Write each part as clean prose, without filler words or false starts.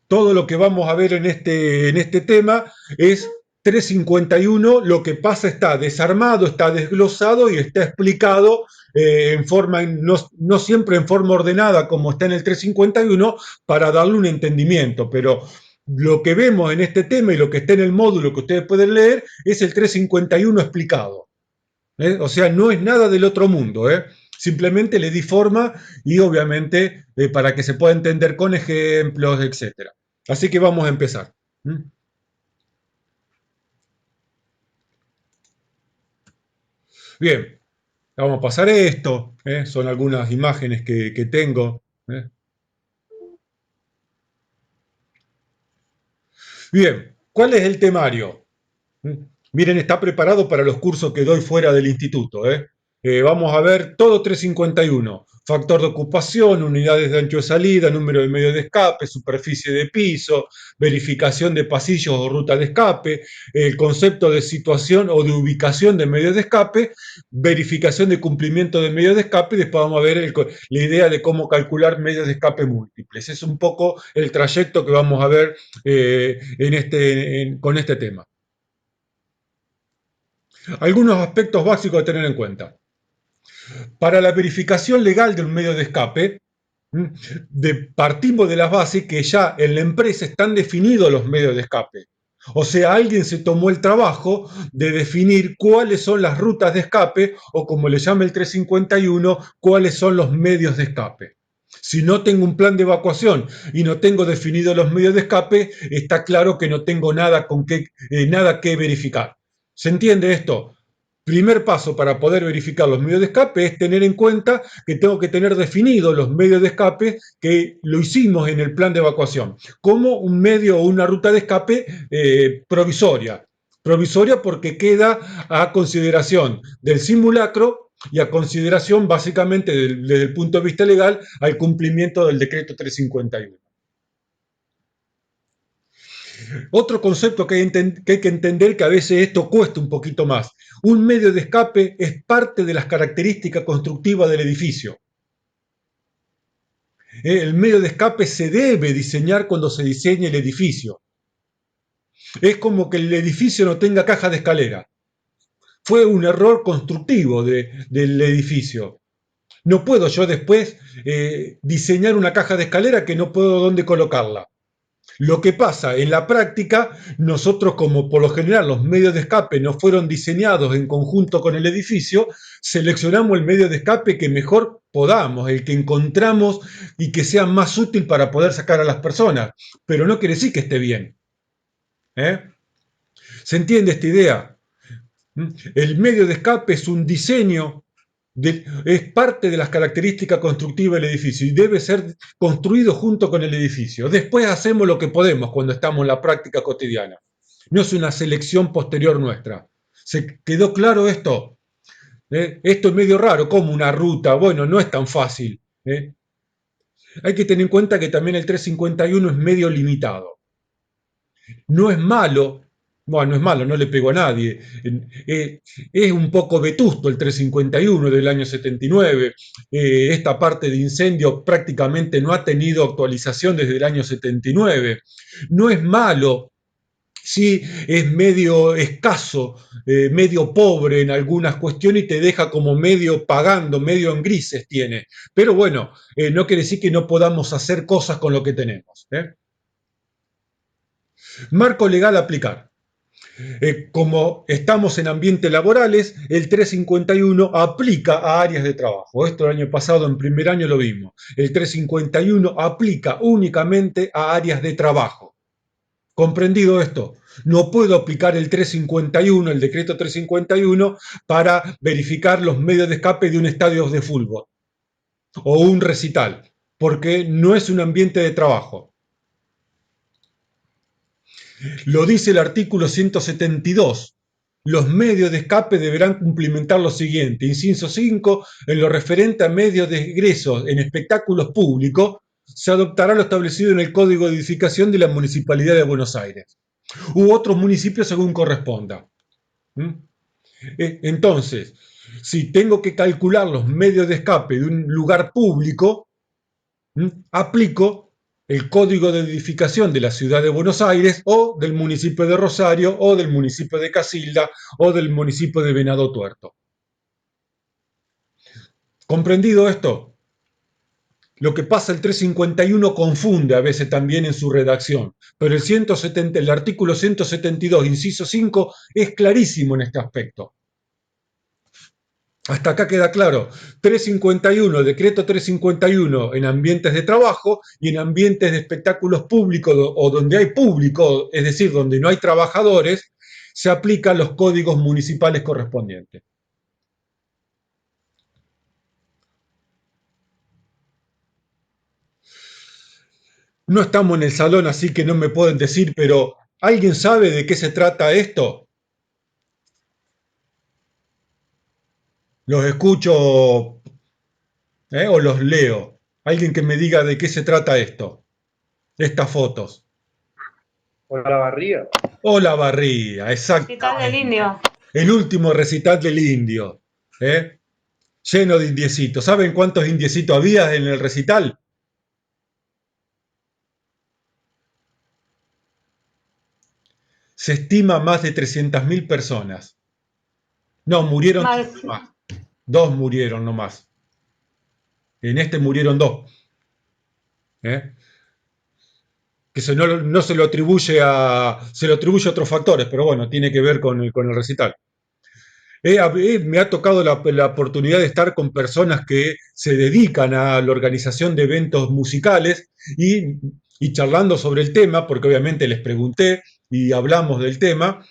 todo lo que vamos a ver en este tema es 351, lo que pasa está desarmado, está desglosado y está explicado en forma, no siempre en forma ordenada como está en el 351, para darle un entendimiento, pero lo que vemos en este tema y lo que está en el módulo que ustedes pueden leer es el 351 explicado. O sea, no es nada del otro mundo, ¿eh? Simplemente le di forma y obviamente para que se pueda entender con ejemplos, etcétera. Así que vamos a empezar. ¿Mm? Bien, vamos a pasar esto. Son algunas imágenes que tengo. ¿Eh? Bien, ¿cuál es el temario? ¿Mm? Miren, está preparado para los cursos que doy fuera del instituto. Vamos a ver todo 351. Factor de ocupación, unidades de ancho de salida, número de medios de escape, superficie de piso, verificación de pasillos o ruta de escape, el concepto de situación o de ubicación de medios de escape, verificación de cumplimiento de medios de escape, y después vamos a ver la idea de cómo calcular medios de escape múltiples. Es un poco el trayecto que vamos a ver con este tema. Algunos aspectos básicos a tener en cuenta. Para la verificación legal de un medio de escape, partimos de las bases que ya en la empresa están definidos los medios de escape. O sea, alguien se tomó el trabajo de definir cuáles son las rutas de escape o, como le llama el 351, cuáles son los medios de escape. Si no tengo un plan de evacuación y no tengo definidos los medios de escape, está claro que no tengo nada que verificar. ¿Se entiende esto? Primer paso para poder verificar los medios de escape es tener en cuenta que tengo que tener definidos los medios de escape que lo hicimos en el plan de evacuación, como un medio o una ruta de escape provisoria. Provisoria porque queda a consideración del simulacro y a consideración básicamente desde el punto de vista legal al cumplimiento del decreto 351. Otro concepto que hay que entender, que a veces esto cuesta un poquito más. Un medio de escape es parte de las características constructivas del edificio. El medio de escape se debe diseñar cuando se diseñe el edificio. Es como que el edificio no tenga caja de escalera. Fue un error constructivo del edificio. No puedo yo después diseñar una caja de escalera que no puedo dónde colocarla. Lo que pasa en la práctica, nosotros, como por lo general los medios de escape no fueron diseñados en conjunto con el edificio, seleccionamos el medio de escape que mejor podamos, el que encontramos y que sea más útil para poder sacar a las personas. Pero no quiere decir que esté bien. ¿Eh? ¿Se entiende esta idea? El medio de escape es un diseño, es parte de las características constructivas del edificio y debe ser construido junto con el edificio. Después hacemos lo que podemos cuando estamos en la práctica cotidiana. No es una selección posterior nuestra. ¿Se quedó claro esto? Esto es medio raro, como una ruta. Bueno, no es tan fácil. Hay que tener en cuenta que también el 351 es medio limitado. No es malo, bueno, no es malo, no le pego a nadie. Es un poco vetusto el 351 del año 79. Esta parte de incendio prácticamente no ha tenido actualización desde el año 79. No es malo, sí es medio escaso, medio pobre en algunas cuestiones y te deja como medio pagando, medio en grises tiene. Pero bueno, no quiere decir que no podamos hacer cosas con lo que tenemos. Marco legal a aplicar. Como estamos en ambientes laborales, el 351 aplica a áreas de trabajo. Esto el año pasado, en primer año, lo vimos. El 351 aplica únicamente a áreas de trabajo. ¿Comprendido esto? No puedo aplicar el 351, el decreto 351, para verificar los medios de escape de un estadio de fútbol o un recital, porque no es un ambiente de trabajo. Lo dice el artículo 172. Los medios de escape deberán cumplimentar lo siguiente. Inciso 5. En lo referente a medios de ingreso en espectáculos públicos, se adoptará lo establecido en el Código de Edificación de la Municipalidad de Buenos Aires u otros municipios según corresponda. Entonces, si tengo que calcular los medios de escape de un lugar público, aplico el código de edificación de la ciudad de Buenos Aires o del municipio de Rosario o del municipio de Casilda o del municipio de Venado Tuerto. ¿Comprendido esto? Lo que pasa el 351 confunde a veces también en su redacción, pero el artículo 172, inciso 5, es clarísimo en este aspecto. Hasta acá queda claro. 351, decreto 351 en ambientes de trabajo y en ambientes de espectáculos públicos o donde hay público, es decir, donde no hay trabajadores, se aplican los códigos municipales correspondientes. No estamos en el salón, así que no me pueden decir, pero ¿alguien sabe de qué se trata esto? Los escucho, o los leo. Alguien que me diga de qué se trata esto, estas fotos. Olavarría. Olavarría, Recital del exactamente. Indio. El último recital del Indio, ¿eh? Lleno de indiecitos. ¿Saben cuántos indiecitos había en el recital? Se estima más de 300.000 personas. No, murieron Más, dos nomás. Dos murieron nomás. En este murieron dos. ¿Eh? Que no se lo atribuye se lo atribuye a otros factores, pero bueno, tiene que ver con el recital. Me ha tocado la oportunidad de estar con personas que se dedican a la organización de eventos musicales y charlando sobre el tema, porque obviamente les pregunté y hablamos del tema,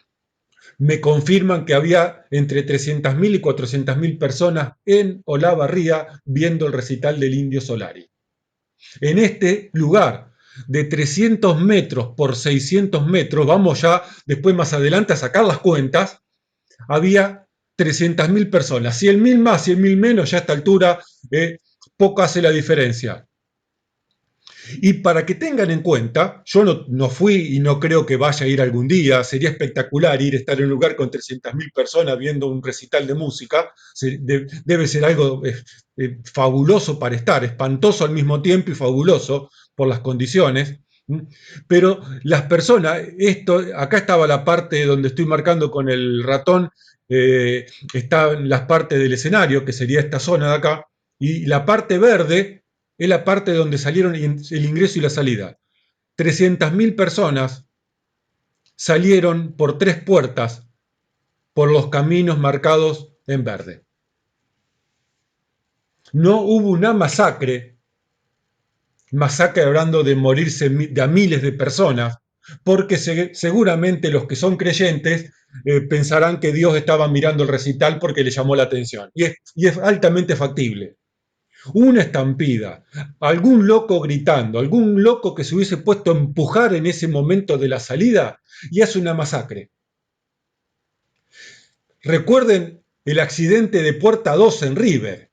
me confirman que había entre 300.000 y 400.000 personas en Olavarría viendo el recital del Indio Solari. En este lugar de 300 metros por 600 metros, vamos ya después más adelante a sacar las cuentas, había 300.000 personas. 100.000 más, 100.000 menos, ya a esta altura poco hace la diferencia. Y para que tengan en cuenta, yo no fui y no creo que vaya a ir algún día, sería espectacular ir a estar en un lugar con 300.000 personas viendo un recital de música, debe ser algo fabuloso para estar, espantoso al mismo tiempo y fabuloso por las condiciones. Pero las personas, acá estaba la parte donde estoy marcando con el ratón, están las partes del escenario, que sería esta zona de acá, y la parte verde es la parte donde salieron el ingreso y la salida. 300.000 personas salieron por 3 puertas por los caminos marcados en verde. No hubo una masacre hablando de morirse de a miles de personas, porque seguramente los que son creyentes pensarán que Dios estaba mirando el recital porque le llamó la atención. Y es altamente factible. Una estampida, algún loco gritando, algún loco que se hubiese puesto a empujar en ese momento de la salida y hace una masacre. Recuerden el accidente de Puerta 2 en River.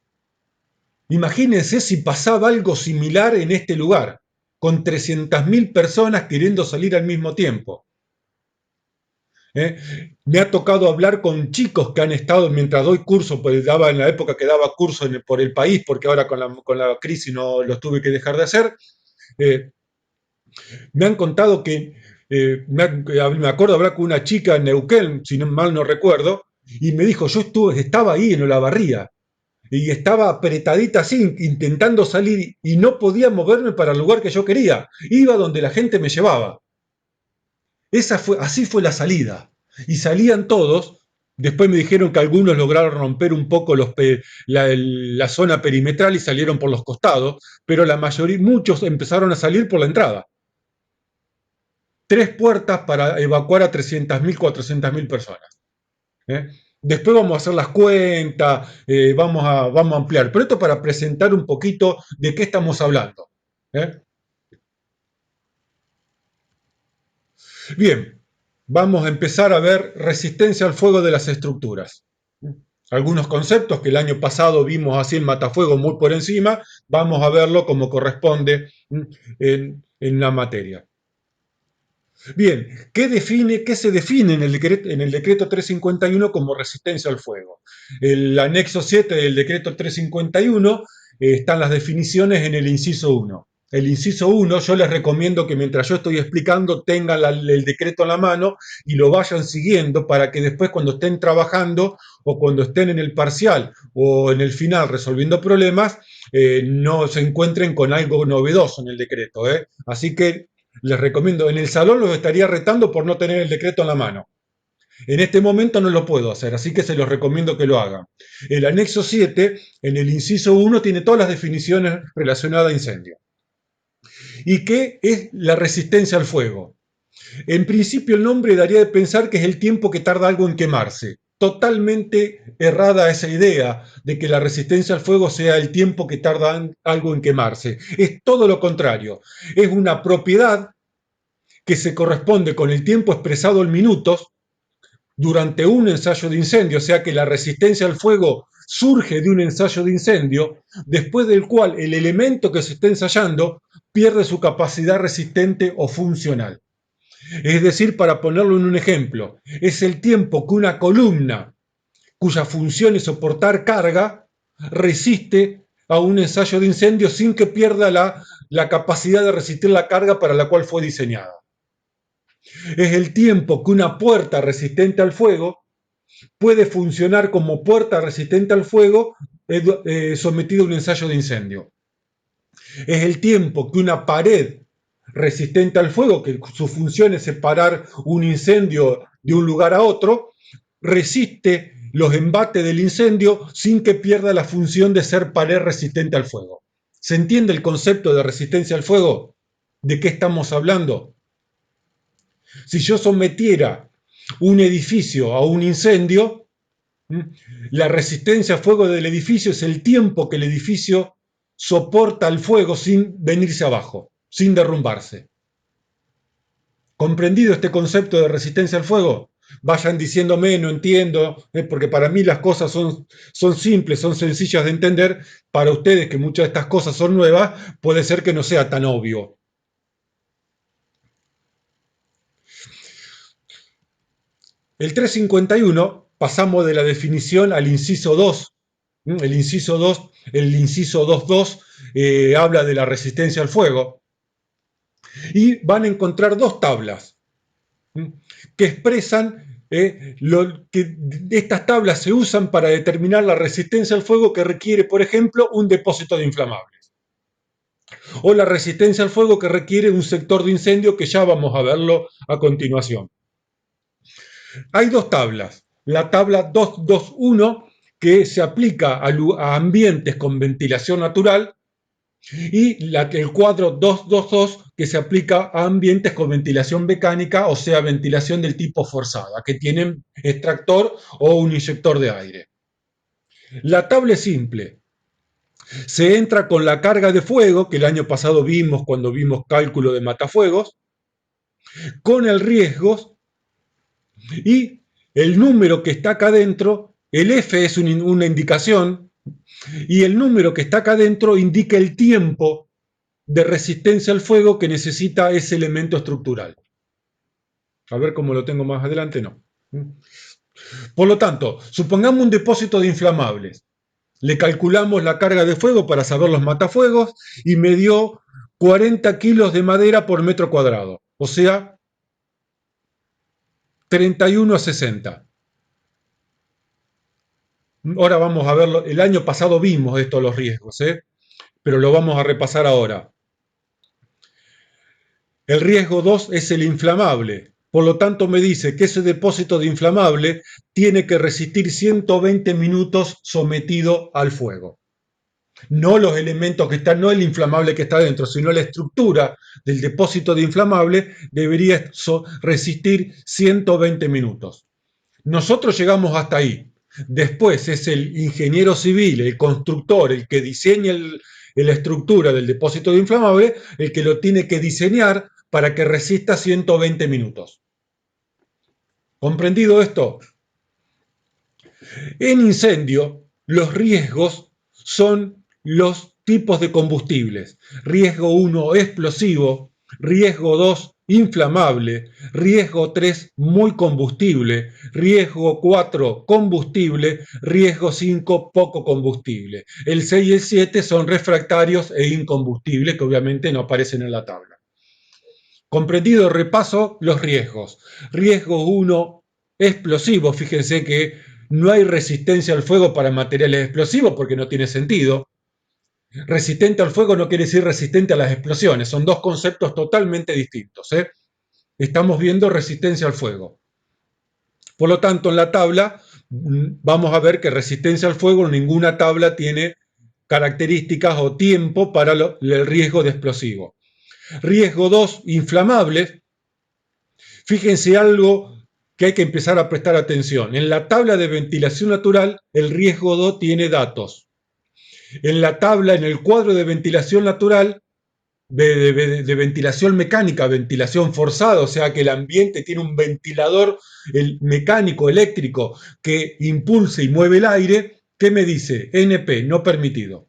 Imagínense si pasaba algo similar en este lugar, con 300.000 personas queriendo salir al mismo tiempo. Me ha tocado hablar con chicos que han estado mientras doy curso, pues daba en la época que daba curso por el país, porque ahora con la crisis no los tuve que dejar de hacer. Me han contado que, me acuerdo hablar con una chica en Neuquén, si no, mal no recuerdo, y me dijo, estaba ahí en Olavarría, y estaba apretadita así, intentando salir, y no podía moverme para el lugar que yo quería. Iba donde la gente me llevaba. Así fue la salida. Y salían todos. Después me dijeron que algunos lograron romper un poco la zona perimetral y salieron por los costados, pero la mayoría, muchos empezaron a salir por la entrada. 3 puertas para evacuar a 300.000, 400.000 personas. Después vamos a hacer las cuentas, vamos a ampliar. Pero esto para presentar un poquito de qué estamos hablando. Bien, vamos a empezar a ver resistencia al fuego de las estructuras. Algunos conceptos que el año pasado vimos así en Matafuego muy por encima, vamos a verlo como corresponde en la materia. Bien, ¿qué se define en el decreto 351 como resistencia al fuego? El anexo 7 del decreto 351 están las definiciones en el inciso 1. el inciso 1, yo les recomiendo que mientras yo estoy explicando tengan el decreto en la mano y lo vayan siguiendo para que después cuando estén trabajando o cuando estén en el parcial o en el final resolviendo problemas, no se encuentren con algo novedoso en el decreto. Así que les recomiendo, en el salón los estaría retando por no tener el decreto en la mano. En este momento no lo puedo hacer, así que se los recomiendo que lo hagan. El anexo 7, en el inciso 1, tiene todas las definiciones relacionadas a incendio. ¿Y qué es la resistencia al fuego? En principio el nombre daría de pensar que es el tiempo que tarda algo en quemarse. Totalmente errada esa idea de que la resistencia al fuego sea el tiempo que tarda algo en quemarse. Es todo lo contrario. Es una propiedad que se corresponde con el tiempo expresado en minutos durante un ensayo de incendio, o sea que la resistencia al fuego surge de un ensayo de incendio, después del cual el elemento que se está ensayando pierde su capacidad resistente o funcional. Es decir, para ponerlo en un ejemplo, es el tiempo que una columna cuya función es soportar carga resiste a un ensayo de incendio sin que pierda la capacidad de resistir la carga para la cual fue diseñada. Es el tiempo que una puerta resistente al fuego puede funcionar como puerta resistente al fuego sometida a un ensayo de incendio. Es el tiempo que una pared resistente al fuego, que su función es separar un incendio de un lugar a otro, resiste los embates del incendio sin que pierda la función de ser pared resistente al fuego. ¿Se entiende el concepto de resistencia al fuego? ¿De qué estamos hablando? Si yo sometiera un edificio a un incendio, la resistencia a fuego del edificio es el tiempo que el edificio soporta el fuego sin venirse abajo, sin derrumbarse. ¿Comprendido este concepto de resistencia al fuego? Vayan diciéndome, no entiendo, porque para mí las cosas son simples, son sencillas de entender. Para ustedes, que muchas de estas cosas son nuevas, puede ser que no sea tan obvio. El 351 pasamos de la definición al inciso 2. El inciso 2.2 habla de la resistencia al fuego. Y van a encontrar dos tablas que expresan que estas tablas se usan para determinar la resistencia al fuego que requiere, por ejemplo, un depósito de inflamables. O la resistencia al fuego que requiere un sector de incendio, que ya vamos a verlo a continuación. Hay dos tablas. La tabla 221, que se aplica a ambientes con ventilación natural, y el cuadro 222, que se aplica a ambientes con ventilación mecánica, o sea, ventilación del tipo forzada, que tienen extractor o un inyector de aire. La tabla es simple. Se entra con la carga de fuego, que el año pasado vimos cuando vimos cálculo de matafuegos, con el riesgo, y el número que está acá adentro, el F es una indicación, y el número que está acá adentro indica el tiempo de resistencia al fuego que necesita ese elemento estructural. A ver cómo lo tengo más adelante, no. Por lo tanto, supongamos un depósito de inflamables. Le calculamos la carga de fuego para saber los matafuegos y me dio 40 kilos de madera por metro cuadrado. O sea, 31 a 60. Ahora vamos a verlo. El año pasado vimos esto, los riesgos, pero lo vamos a repasar ahora. El riesgo 2 es el inflamable. Por lo tanto, me dice que ese depósito de inflamable tiene que resistir 120 minutos sometido al fuego. No los elementos que están, no el inflamable que está dentro, sino la estructura del depósito de inflamable debería resistir 120 minutos. Nosotros llegamos hasta ahí. Después es el ingeniero civil, el constructor, el que diseña la estructura del depósito de inflamable, el que lo tiene que diseñar para que resista 120 minutos. ¿Comprendido esto? En incendio, los riesgos son los tipos de combustibles. Riesgo 1, explosivo. Riesgo 2, inflamable, riesgo 3 muy combustible, riesgo 4 combustible, riesgo 5 poco combustible. El 6 y el 7 son refractarios e incombustibles que obviamente no aparecen en la tabla. Comprendido, repaso los riesgos. Riesgo 1, explosivo. Fíjense que no hay resistencia al fuego para materiales explosivos porque no tiene sentido. Resistente al fuego no quiere decir resistente a las explosiones, son dos conceptos totalmente distintos. Estamos viendo resistencia al fuego. Por lo tanto, en la tabla vamos a ver que resistencia al fuego en ninguna tabla tiene características o tiempo para el riesgo de explosivo. Riesgo 2, inflamables. Fíjense algo que hay que empezar a prestar atención. En la tabla de ventilación natural, el riesgo 2 tiene datos. En la tabla, en el cuadro de ventilación natural, de ventilación mecánica, ventilación forzada, o sea que el ambiente tiene un ventilador mecánico, eléctrico, que impulsa y mueve el aire, ¿qué me dice? NP, no permitido.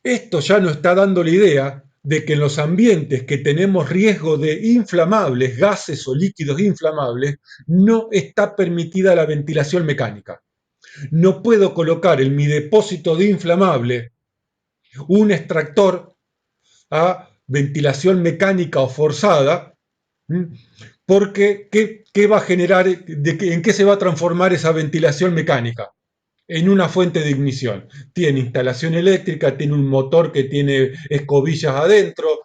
Esto ya nos está dando la idea de que en los ambientes que tenemos riesgo de inflamables, gases o líquidos inflamables, no está permitida la ventilación mecánica. No puedo colocar en mi depósito de inflamable un extractor a ventilación mecánica o forzada, porque ¿qué va a generar? ¿En qué se va a transformar esa ventilación mecánica? En una fuente de ignición. Tiene instalación eléctrica, tiene un motor que tiene escobillas adentro,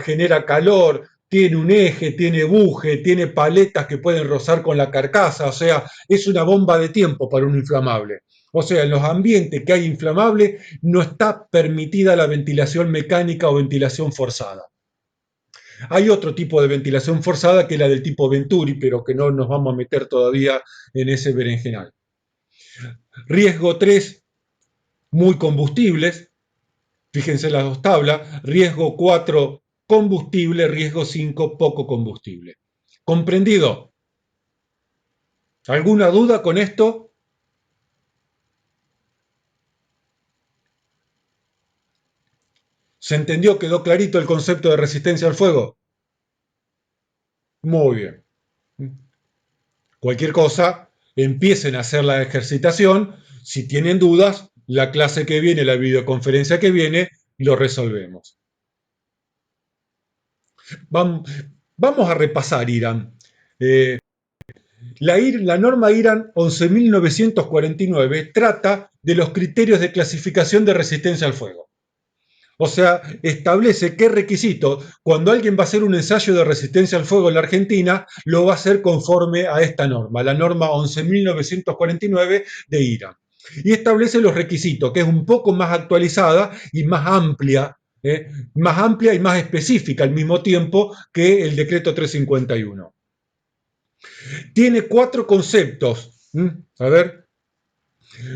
genera calor, tiene un eje, tiene buje, tiene paletas que pueden rozar con la carcasa, o sea, es una bomba de tiempo para un inflamable. O sea, en los ambientes que hay inflamable no está permitida la ventilación mecánica o ventilación forzada. Hay otro tipo de ventilación forzada que es la del tipo Venturi, pero que no nos vamos a meter todavía en ese berenjenal. Riesgo 3, muy combustibles, fíjense las dos tablas. Riesgo 4, combustible. Riesgo 5, poco combustible. ¿Comprendido? ¿Alguna duda con esto? ¿Se entendió? ¿Quedó clarito el concepto de resistencia al fuego? Muy bien. Cualquier cosa, empiecen a hacer la ejercitación. Si tienen dudas, la clase que viene, la videoconferencia que viene, lo resolvemos. Vamos a repasar, Irán. La norma IRAN 11.949 trata de los criterios de clasificación de resistencia al fuego. O sea, establece qué requisito, cuando alguien va a hacer un ensayo de resistencia al fuego en la Argentina, lo va a hacer conforme a esta norma, la norma 11.949 de IRAN. Y establece los requisitos, que es un poco más actualizada y más amplia y más específica al mismo tiempo que el decreto 351. Tiene 4 conceptos. A ver.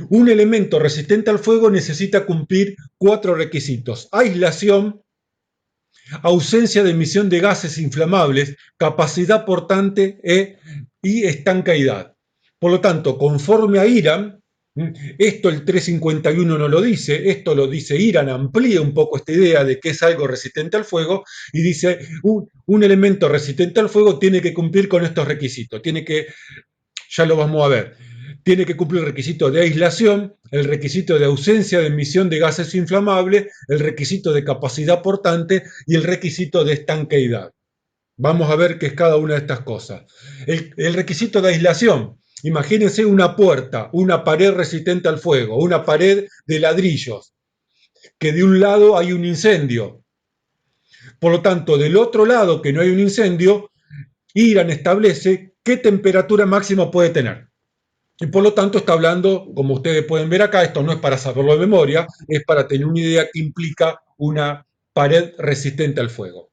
Un elemento resistente al fuego necesita cumplir 4 requisitos: aislación, ausencia de emisión de gases inflamables, capacidad portante y estancaidad. Por lo tanto, conforme a IRAN, esto el 351 no lo dice, esto lo dice IRAN, amplía un poco esta idea de que es algo resistente al fuego y dice un elemento resistente al fuego tiene que cumplir con estos requisitos, ya lo vamos a ver, tiene que cumplir el requisito de aislación, el requisito de ausencia de emisión de gases inflamables, el requisito de capacidad portante y el requisito de estanqueidad. Vamos a ver qué es cada una de estas cosas. El requisito de aislación. Imagínense una puerta, una pared resistente al fuego, una pared de ladrillos, que de un lado hay un incendio. Por lo tanto, del otro lado, que no hay un incendio, IRAN establece qué temperatura máxima puede tener. Y por lo tanto está hablando, como ustedes pueden ver acá, esto no es para saberlo de memoria, es para tener una idea que implica una pared resistente al fuego.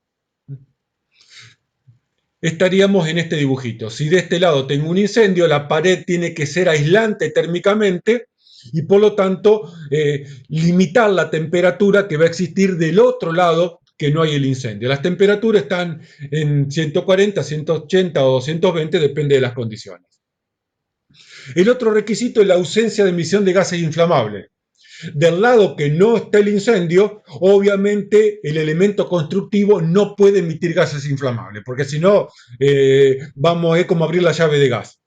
Estaríamos en este dibujito. Si de este lado tengo un incendio, la pared tiene que ser aislante térmicamente y por lo tanto limitar la temperatura que va a existir del otro lado que no hay el incendio. Las temperaturas están en 140, 180 o 220, depende de las condiciones. El otro requisito es la ausencia de emisión de gases inflamables. Del lado que no está el incendio, obviamente el elemento constructivo no puede emitir gases inflamables, porque si no, vamos, es como abrir la llave de gas.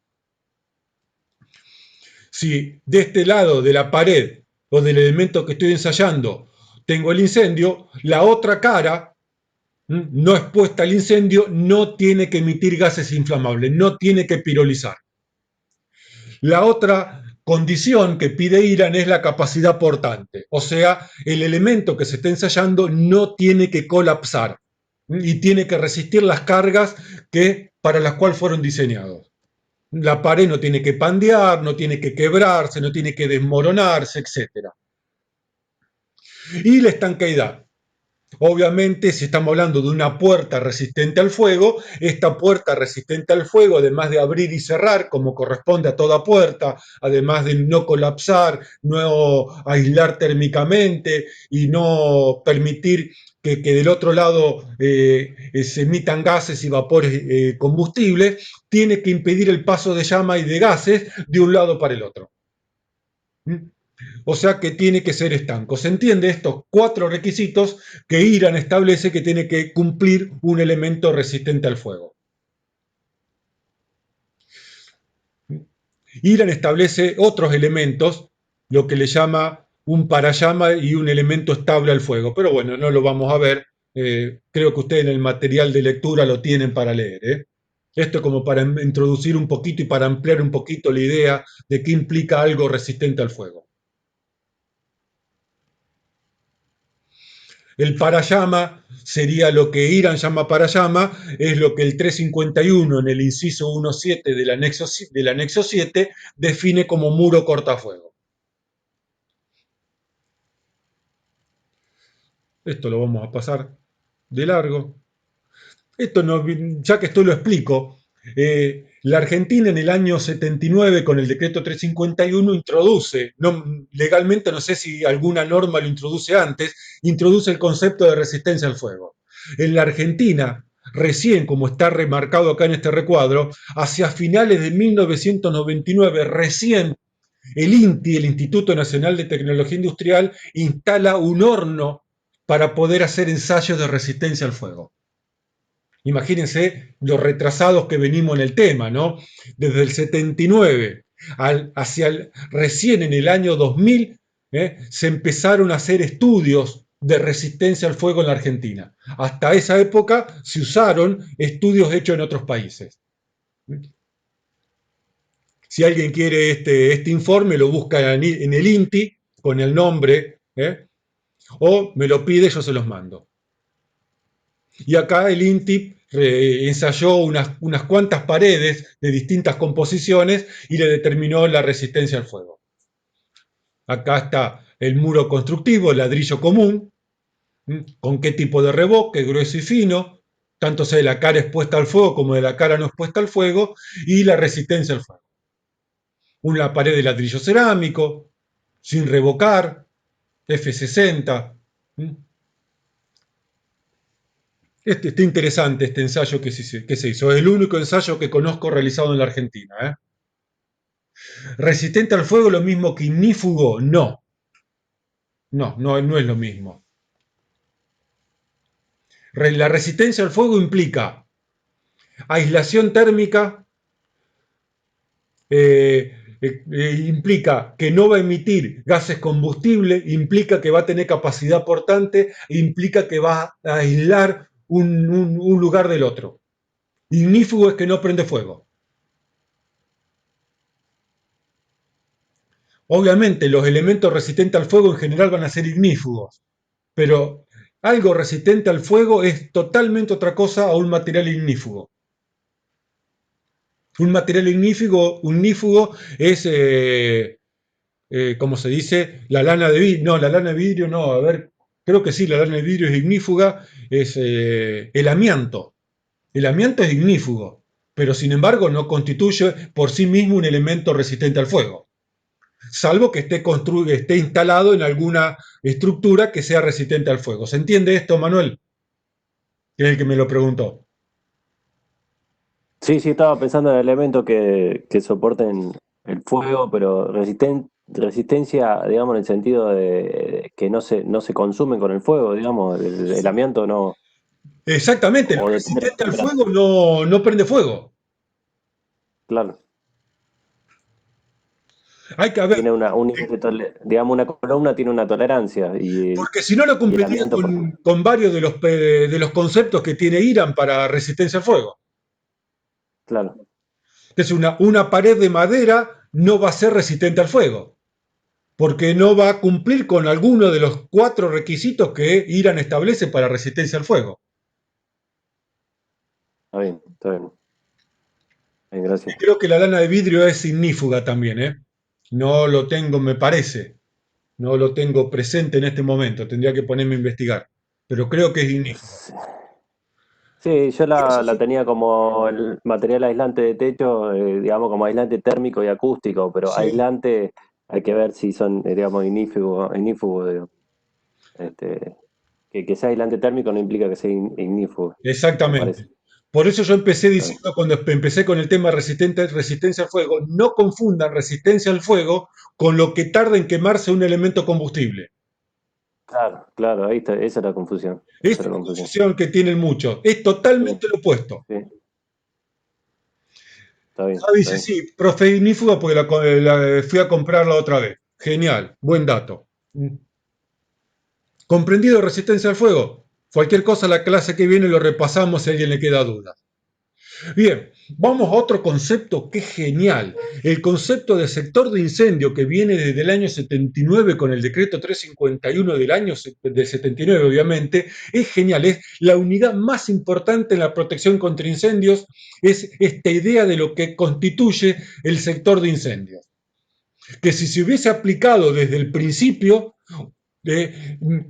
Si de este lado de la pared o del elemento que estoy ensayando tengo el incendio, la otra cara no expuesta al incendio no tiene que emitir gases inflamables, no tiene que pirolizar. La otra condición que pide Irán es la capacidad portante, o sea, el elemento que se está ensayando no tiene que colapsar y tiene que resistir las cargas para las cuales fueron diseñados. La pared no tiene que pandear, no tiene que quebrarse, no tiene que desmoronarse, etc. Y la estanqueidad. Obviamente, si estamos hablando de una puerta resistente al fuego, esta puerta resistente al fuego, además de abrir y cerrar, como corresponde a toda puerta, además de no colapsar, no aislar térmicamente y no permitir que del otro lado se emitan gases y vapores combustibles, tiene que impedir el paso de llama y de gases de un lado para el otro. ¿Mm? O sea que tiene que ser estanco. ¿Se entiende estos 4 requisitos que Irán establece que tiene que cumplir un elemento resistente al fuego? Irán establece otros elementos, lo que le llama un parayama y un elemento estable al fuego. Pero bueno, no lo vamos a ver. Creo que ustedes en el material de lectura lo tienen para leer. Esto como para introducir un poquito y para ampliar un poquito la idea de qué implica algo resistente al fuego. El parayama sería lo que Irán llama parayama, es lo que el 351 en el inciso 1.7 del anexo 7 define como muro cortafuego. Esto lo vamos a pasar de largo. Esto no, ya que esto lo explico, la Argentina en el año 79 con el decreto 351 introduce, legalmente no sé si alguna norma lo introduce antes, introduce el concepto de resistencia al fuego. En la Argentina, recién como está remarcado acá en este recuadro, hacia finales de 1999, recién el INTI, el Instituto Nacional de Tecnología Industrial, instala un horno para poder hacer ensayos de resistencia al fuego. Imagínense los retrasados que venimos en el tema, ¿no? Desde el 79 recién en el año 2000 se empezaron a hacer estudios de resistencia al fuego en la Argentina. Hasta esa época se usaron estudios hechos en otros países. Si alguien quiere este informe, lo busca en el INTI con el nombre, o me lo pide, yo se los mando. Y acá el INTI ensayó unas cuantas paredes de distintas composiciones y le determinó la resistencia al fuego. Acá está el muro constructivo, el ladrillo común, con qué tipo de revoque, grueso y fino, tanto sea de la cara expuesta al fuego como de la cara no expuesta al fuego, y la resistencia al fuego. Una pared de ladrillo cerámico, sin revocar, F60. Está interesante este ensayo que se hizo. Es el único ensayo que conozco realizado en la Argentina. ¿Resistente al fuego lo mismo que ignífugo? No. No es lo mismo. La resistencia al fuego implica aislación térmica, implica que no va a emitir gases combustibles, implica que va a tener capacidad portante, implica que va a aislar un lugar del otro. Ignífugo es que no prende fuego. Obviamente los elementos resistentes al fuego en general van a ser ignífugos, pero algo resistente al fuego es totalmente otra cosa a un material ignífugo. Un material ignífugo es, como se dice, la lana de vidrio. No, la lana de vidrio no, a ver, creo que sí, la lana de vidrio es ignífuga, es el amianto. El amianto es ignífugo, pero sin embargo no constituye por sí mismo un elemento resistente al fuego, salvo que esté instalado en alguna estructura que sea resistente al fuego. ¿Se entiende esto, Manuel? Que es el que me lo preguntó. Sí, sí, estaba pensando en elementos que soporten el fuego, pero Resistencia, digamos, en el sentido de que no se consumen con el fuego, digamos, el amianto no, Exactamente, lo o depende de la resistente al temperatura. fuego no prende fuego. Claro, Hay que ver, tiene un nivel de digamos, una columna tiene una tolerancia porque si no lo y el cumpliría amianto, por ejemplo, con varios de los conceptos que tiene Irán para resistencia al fuego. claro, Entonces, una pared de madera no va a ser resistente al fuego, porque no va a cumplir con alguno de los 4 requisitos que Irán establece para resistencia al fuego. está bien, Y gracias. creo que la lana de vidrio es ignífuga también, ¿eh? No lo tengo, me parece. No lo tengo presente en este momento. Tendría que ponerme a investigar. Pero creo que es ignífuga. Sí, sí, yo Por eso la tenía como el material aislante de techo, digamos, como aislante térmico y acústico, pero sí, aislante hay que ver si son, digamos, ignífugos, digamos. Este, que sea aislante térmico no implica que sea ignífugo, me parece. exactamente. Por eso yo empecé Está bien. diciendo, cuando empecé con el tema resistencia al fuego, no confundan resistencia al fuego con lo que tarda en quemarse un elemento combustible. Claro, claro, ahí está, esa es la confusión. Esa Esta es es la la confusión. confusión que tienen muchos. Es Sí, totalmente lo opuesto. sí, Ah, está dice, bien. sí, profe ignífuga porque fui a comprarla otra vez. Genial, buen dato. ¿Comprendido resistencia al fuego? Cualquier cosa la clase que viene lo repasamos si a alguien le queda duda. Bien, vamos a otro concepto que es genial. El concepto de sector de incendio que viene desde el año 79 con el decreto 351 del 79, obviamente, es genial. Es la unidad más importante en la protección contra incendios. Es esta idea de lo que constituye el sector de incendios. Que si se hubiese aplicado desde el principio,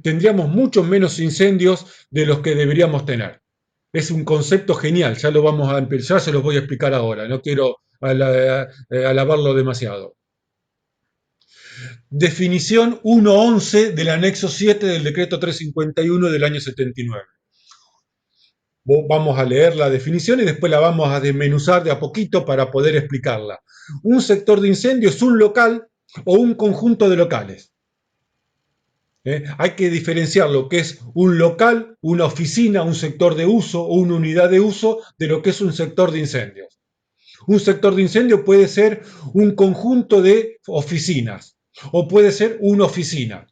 tendríamos muchos menos incendios de los que deberíamos tener. Es un concepto genial, ya lo vamos a empezar, ya se los voy a explicar ahora, no quiero alabarlo demasiado. Definición 1.11 del anexo 7 del decreto 351 del año 79. Vamos a leer la definición y después la vamos a desmenuzar de a poquito para poder explicarla. Un sector de incendio es un local o un conjunto de locales. Hay que diferenciar lo que es un local, una oficina, un sector de uso o una unidad de uso de lo que es un sector de incendios. Un sector de incendio puede ser un conjunto de oficinas o puede ser una oficina.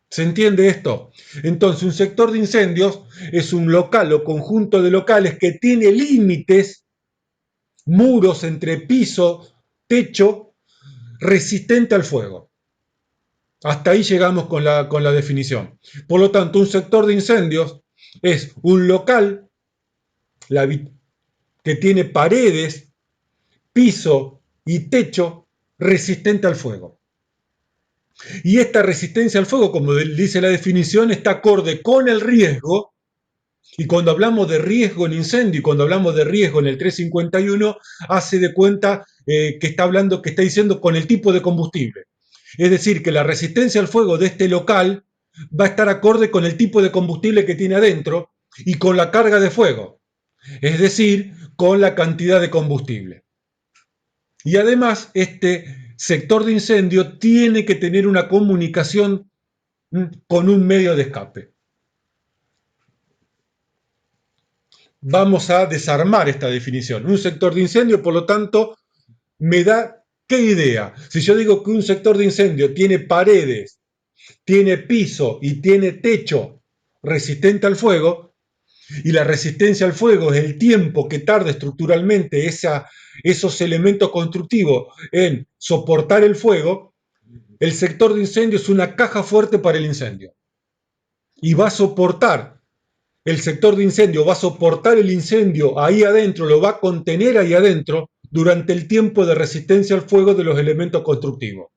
¿Se entiende esto? Entonces, un sector de incendios es un local o conjunto de locales que tiene límites, muros entre piso, techo, resistente al fuego. Hasta ahí llegamos con la definición. Por lo tanto, un sector de incendios es un local que tiene paredes, piso y techo resistente al fuego. Y esta resistencia al fuego, como dice la definición, está acorde con el riesgo. Y cuando hablamos de riesgo en incendio y cuando hablamos de riesgo en el 351, hace de cuenta que está hablando, que está diciendo con el tipo de combustible. Es decir, que la resistencia al fuego de este local va a estar acorde con el tipo de combustible que tiene adentro y con la carga de fuego. Es decir, con la cantidad de combustible. Y además, este sector de incendio tiene que tener una comunicación con un medio de escape. Vamos a desarmar esta definición. Un sector de incendio, por lo tanto, me da qué idea. Si yo digo que un sector de incendio tiene paredes, tiene piso y tiene techo resistente al fuego, y la resistencia al fuego es el tiempo que tarda estructuralmente esos elementos constructivos en soportar el fuego, el sector de incendio es una caja fuerte para el incendio. Y va a soportar, el sector de incendio va a soportar el incendio ahí adentro, lo va a contener ahí adentro durante el tiempo de resistencia al fuego de los elementos constructivos.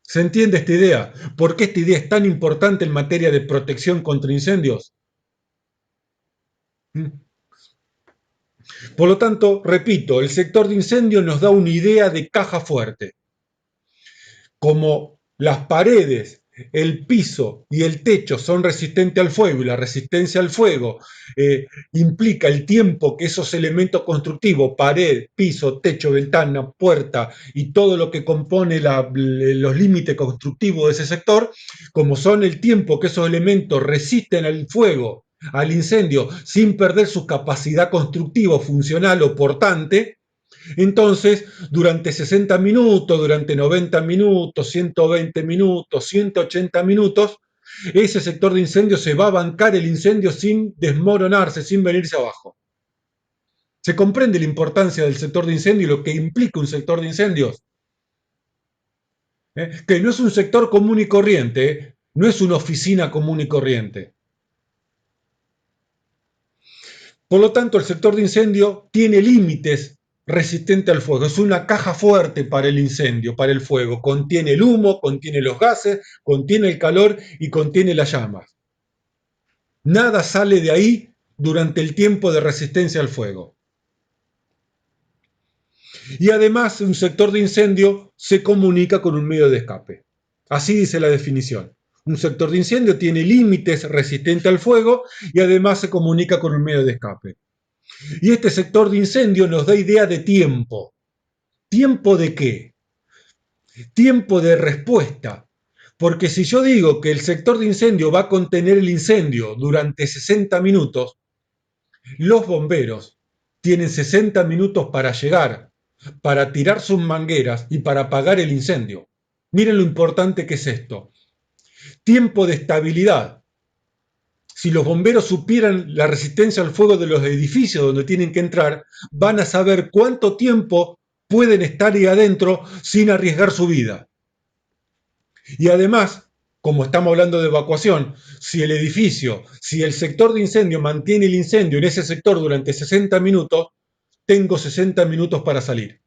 ¿Se entiende esta idea? ¿Por qué esta idea es tan importante en materia de protección contra incendios? Por lo tanto, repito, el sector de incendio nos da una idea de caja fuerte. Como las paredes, el piso y el techo son resistentes al fuego y la resistencia al fuego implica el tiempo que esos elementos constructivos, pared, piso, techo, ventana, puerta y todo lo que compone los límites constructivos de ese sector, como son el tiempo que esos elementos resisten al fuego, al incendio, sin perder su capacidad constructiva, funcional o portante, entonces, durante 60 minutos, durante 90 minutos, 120 minutos, 180 minutos, ese sector de incendio se va a bancar el incendio sin desmoronarse, sin venirse abajo. ¿Se comprende la importancia del sector de incendio y lo que implica un sector de incendios? Que no es un sector común y corriente, no es una oficina común y corriente. Por lo tanto, el sector de incendio tiene límites resistente al fuego. Es una caja fuerte para el incendio, para el fuego. Contiene el humo, contiene los gases, contiene el calor y contiene las llamas. Nada sale de ahí durante el tiempo de resistencia al fuego. Y además, un sector de incendio se comunica con un medio de escape. Así dice la definición. Un sector de incendio tiene límites resistentes al fuego y además se comunica con un medio de escape. Y este sector de incendio nos da idea de tiempo. ¿Tiempo de qué? Tiempo de respuesta. Porque si yo digo que el sector de incendio va a contener el incendio durante 60 minutos, los bomberos tienen 60 minutos para llegar, para tirar sus mangueras y para apagar el incendio. Miren lo importante que es esto. Tiempo de estabilidad. Si los bomberos supieran la resistencia al fuego de los edificios donde tienen que entrar, van a saber cuánto tiempo pueden estar ahí adentro sin arriesgar su vida. Y además, como estamos hablando de evacuación, si el sector de incendio mantiene el incendio en ese sector durante 60 minutos, tengo 60 minutos para salir.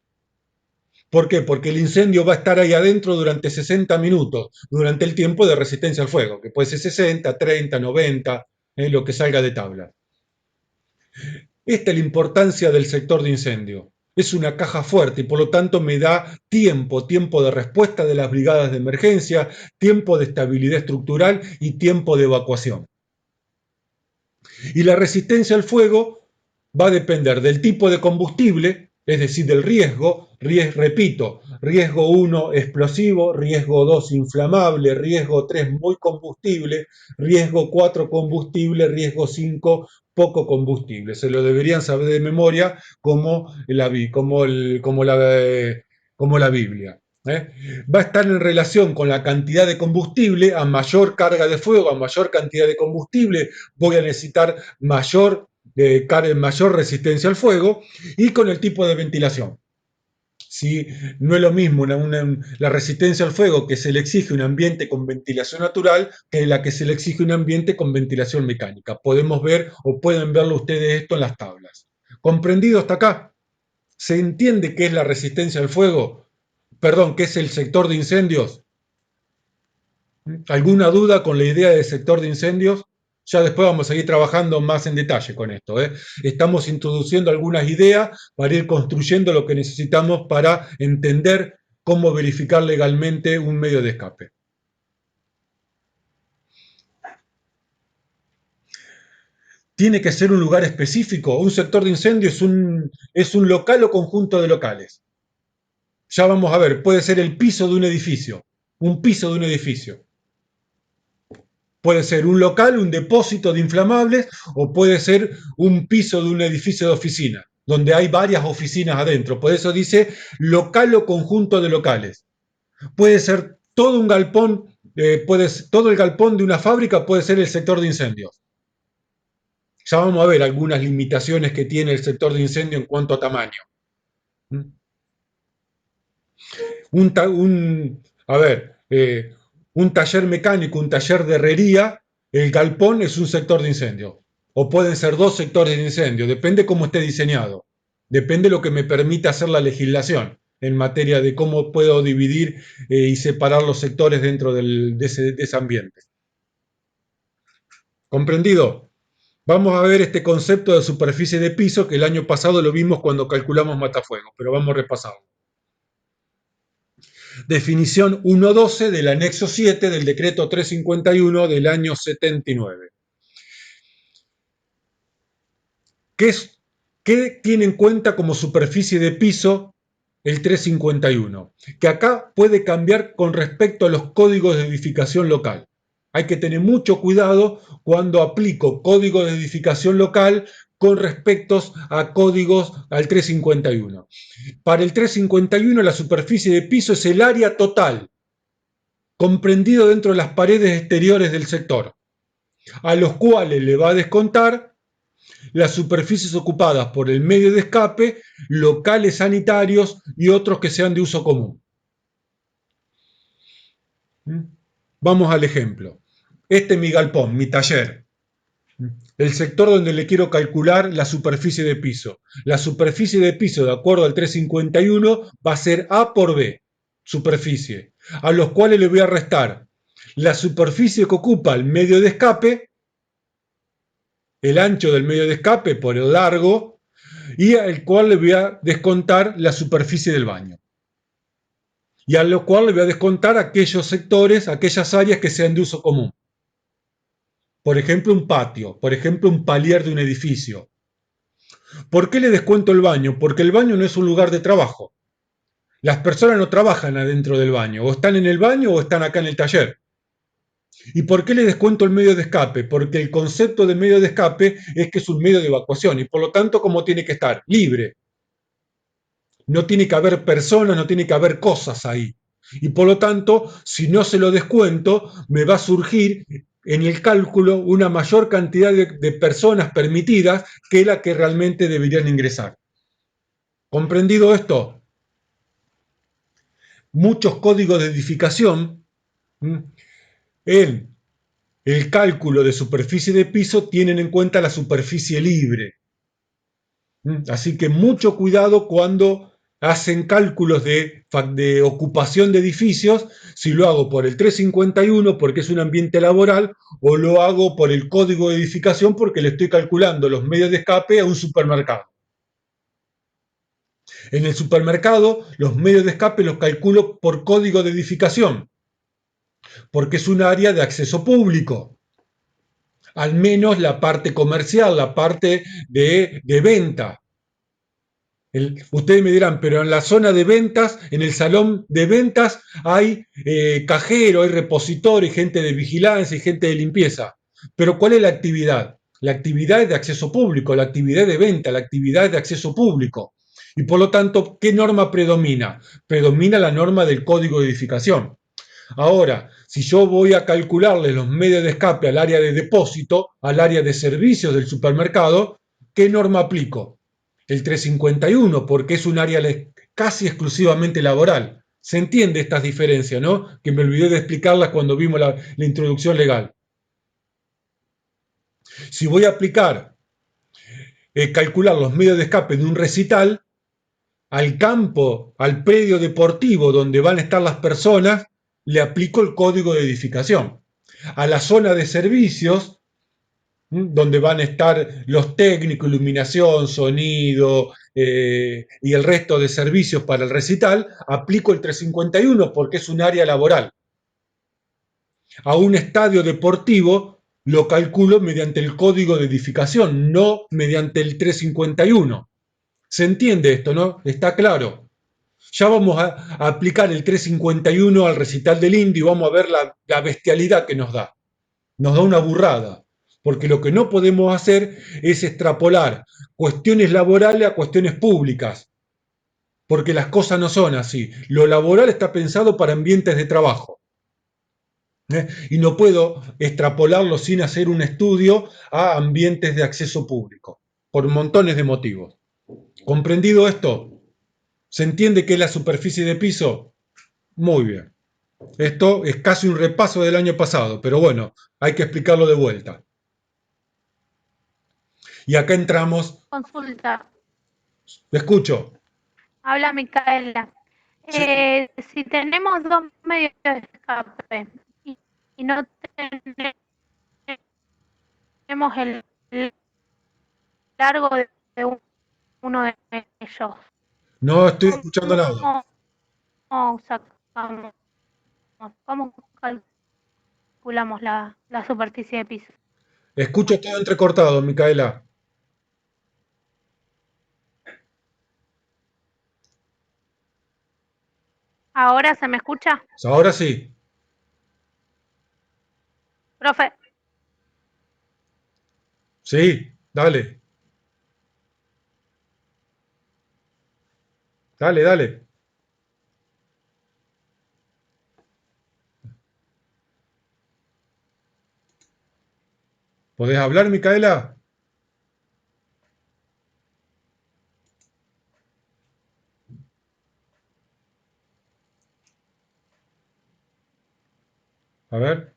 ¿Por qué? Porque el incendio va a estar ahí adentro durante 60 minutos, durante el tiempo de resistencia al fuego, que puede ser 60, 30, 90, lo que salga de tabla. Esta es la importancia del sector de incendio. Es una caja fuerte y por lo tanto me da tiempo de respuesta de las brigadas de emergencia, tiempo de estabilidad estructural y tiempo de evacuación. Y la resistencia al fuego va a depender del tipo de combustible, es decir, del riesgo, repito, riesgo 1 explosivo, riesgo 2 inflamable, riesgo 3 muy combustible, riesgo 4 combustible, riesgo 5 poco combustible. Se lo deberían saber de memoria como la Biblia. Va a estar en relación con la cantidad de combustible. A mayor carga de fuego, a mayor cantidad de combustible, voy a necesitar mayor resistencia al fuego, y con el tipo de ventilación. Si no es lo mismo la resistencia al fuego que se le exige un ambiente con ventilación natural que la que se le exige un ambiente con ventilación mecánica. Podemos ver o pueden verlo ustedes esto en las tablas. ¿Comprendido hasta acá? ¿Se entiende qué es la resistencia al fuego? Perdón, ¿qué es el sector de incendios? ¿Alguna duda con la idea del sector de incendios? Ya después vamos a seguir trabajando más en detalle con esto. Estamos introduciendo algunas ideas para ir construyendo lo que necesitamos para entender cómo verificar legalmente un medio de escape. Tiene que ser un lugar específico. Un sector de incendio es un local o conjunto de locales. Ya vamos a ver, puede ser el piso de un edificio. Un piso de un edificio. Puede ser un local, un depósito de inflamables, o puede ser un piso de un edificio de oficina, donde hay varias oficinas adentro. Por eso dice local o conjunto de locales. Puede ser todo un galpón, todo el galpón de una fábrica puede ser el sector de incendios. Ya vamos a ver algunas limitaciones que tiene el sector de incendio en cuanto a tamaño. Un taller mecánico, un taller de herrería, el galpón es un sector de incendio. O pueden ser dos sectores de incendio, depende cómo esté diseñado. Depende de lo que me permita hacer la legislación en materia de cómo puedo dividir y separar los sectores dentro de ese ambiente. ¿Comprendido? Vamos a ver este concepto de superficie de piso que el año pasado lo vimos cuando calculamos matafuegos, pero vamos a repasarlo. Definición 1.12 del anexo 7 del decreto 351 del año 79. ¿Qué tiene en cuenta como superficie de piso el 351? Que acá puede cambiar con respecto a los códigos de edificación local. Hay que tener mucho cuidado cuando aplico código de edificación local con respecto a códigos al 351. Para el 351 la superficie de piso es el área total, comprendido dentro de las paredes exteriores del sector, a los cuales le va a descontar las superficies ocupadas por el medio de escape, locales sanitarios y otros que sean de uso común. Vamos al ejemplo. Este es mi galpón, mi taller. El sector donde le quiero calcular la superficie de piso. La superficie de piso, de acuerdo al 351, va a ser A por B, superficie, a los cuales le voy a restar la superficie que ocupa el medio de escape, el ancho del medio de escape por el largo, y al cual le voy a descontar la superficie del baño. Y a lo cual le voy a descontar aquellos sectores, aquellas áreas que sean de uso común. Por ejemplo, un patio, por ejemplo, un palier de un edificio. ¿Por qué le descuento el baño? Porque el baño no es un lugar de trabajo. Las personas no trabajan adentro del baño, o están en el baño o están acá en el taller. ¿Y por qué le descuento el medio de escape? Porque el concepto de medio de escape es que es un medio de evacuación y por lo tanto, ¿cómo tiene que estar? Libre. No tiene que haber personas, no tiene que haber cosas ahí. Y por lo tanto, si no se lo descuento, me va a surgir en el cálculo una mayor cantidad de personas permitidas que la que realmente deberían ingresar. ¿Comprendido esto? Muchos códigos de edificación en el cálculo de superficie de piso tienen en cuenta la superficie libre. Así que mucho cuidado cuando hacen cálculos de ocupación de edificios, si lo hago por el 351 porque es un ambiente laboral o lo hago por el código de edificación porque le estoy calculando los medios de escape a un supermercado. En el supermercado los medios de escape los calculo por código de edificación porque es un área de acceso público. Al menos la parte comercial, la parte de venta. Ustedes me dirán, pero en la zona de ventas, en el salón de ventas, hay cajero, hay repositorio, hay gente de vigilancia y gente de limpieza. Pero ¿cuál es la actividad? La actividad es de acceso público, la actividad de venta, la actividad es de acceso público. Y por lo tanto, ¿qué norma predomina? Predomina la norma del código de edificación. Ahora, si yo voy a calcularle los medios de escape al área de depósito, al área de servicios del supermercado, ¿qué norma aplico? El 351, porque es un área casi exclusivamente laboral. Se entiende estas diferencias, ¿no? Que me olvidé de explicarlas cuando vimos la introducción legal. Si voy a aplicar, calcular los medios de escape de un recital, al campo, al predio deportivo donde van a estar las personas, le aplico el código de edificación. A la zona de servicios, donde van a estar los técnicos, iluminación, sonido y el resto de servicios para el recital, aplico el 351 porque es un área laboral. A un estadio deportivo lo calculo mediante el código de edificación, no mediante el 351. ¿Se entiende esto, no? ¿Está claro? Ya vamos a aplicar el 351 al recital del indio y vamos a ver la bestialidad que nos da. Nos da una burrada. Porque lo que no podemos hacer es extrapolar cuestiones laborales a cuestiones públicas. Porque las cosas no son así. Lo laboral está pensado para ambientes de trabajo. Y no puedo extrapolarlo sin hacer un estudio a ambientes de acceso público. Por montones de motivos. ¿Comprendido esto? ¿Se entiende qué es la superficie de piso? Muy bien. Esto es casi un repaso del año pasado, pero bueno, hay que explicarlo de vuelta. Y acá entramos. Consulta. Te escucho. Habla Micaela. Sí. Si tenemos dos medios de escape y no tenemos el largo de uno de ellos. No estoy escuchando nada. ¿Cómo sacar Vamos, ¿cómo calculamos la superficie de piso? Escucho todo entrecortado, Micaela. ¿Ahora se me escucha? Ahora sí. Profe, Sí, dale. Dale, dale. ¿Podés hablar, Micaela? A ver.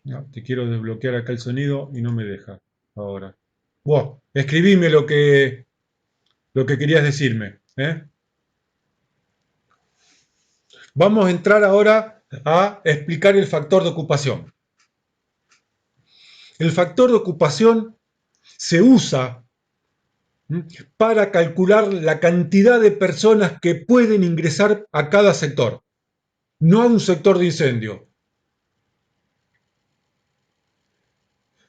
No, te quiero desbloquear acá el sonido y no me deja ahora. Vos, escribime lo que querías decirme. ¿Eh? Vamos a entrar ahora a explicar el factor de ocupación. El factor de ocupación se usa para calcular la cantidad de personas que pueden ingresar a cada sector, no a un sector de incendio.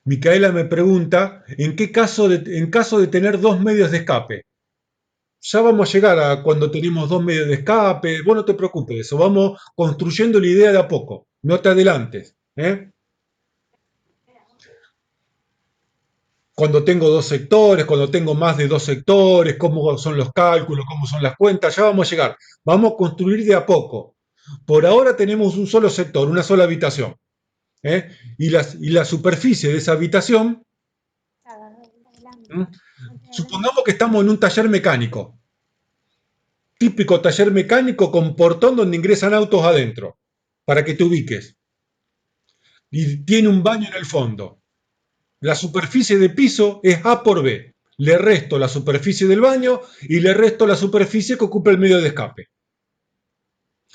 Micaela me pregunta, en caso de tener dos medios de escape? Ya vamos a llegar a cuando tenemos dos medios de escape, vos no te preocupes de eso, vamos construyendo la idea de a poco, no te adelantes. Cuando tengo dos sectores, cuando tengo más de dos sectores, cómo son los cálculos, cómo son las cuentas, ya vamos a llegar. Vamos a construir de a poco. Por ahora tenemos un solo sector, una sola habitación. Y la superficie de esa habitación, supongamos que estamos en un taller mecánico. Típico taller mecánico con portón donde ingresan autos adentro, para que te ubiques. Y tiene un baño en el fondo. La superficie de piso es A por B. Le resto la superficie del baño y le resto la superficie que ocupa el medio de escape.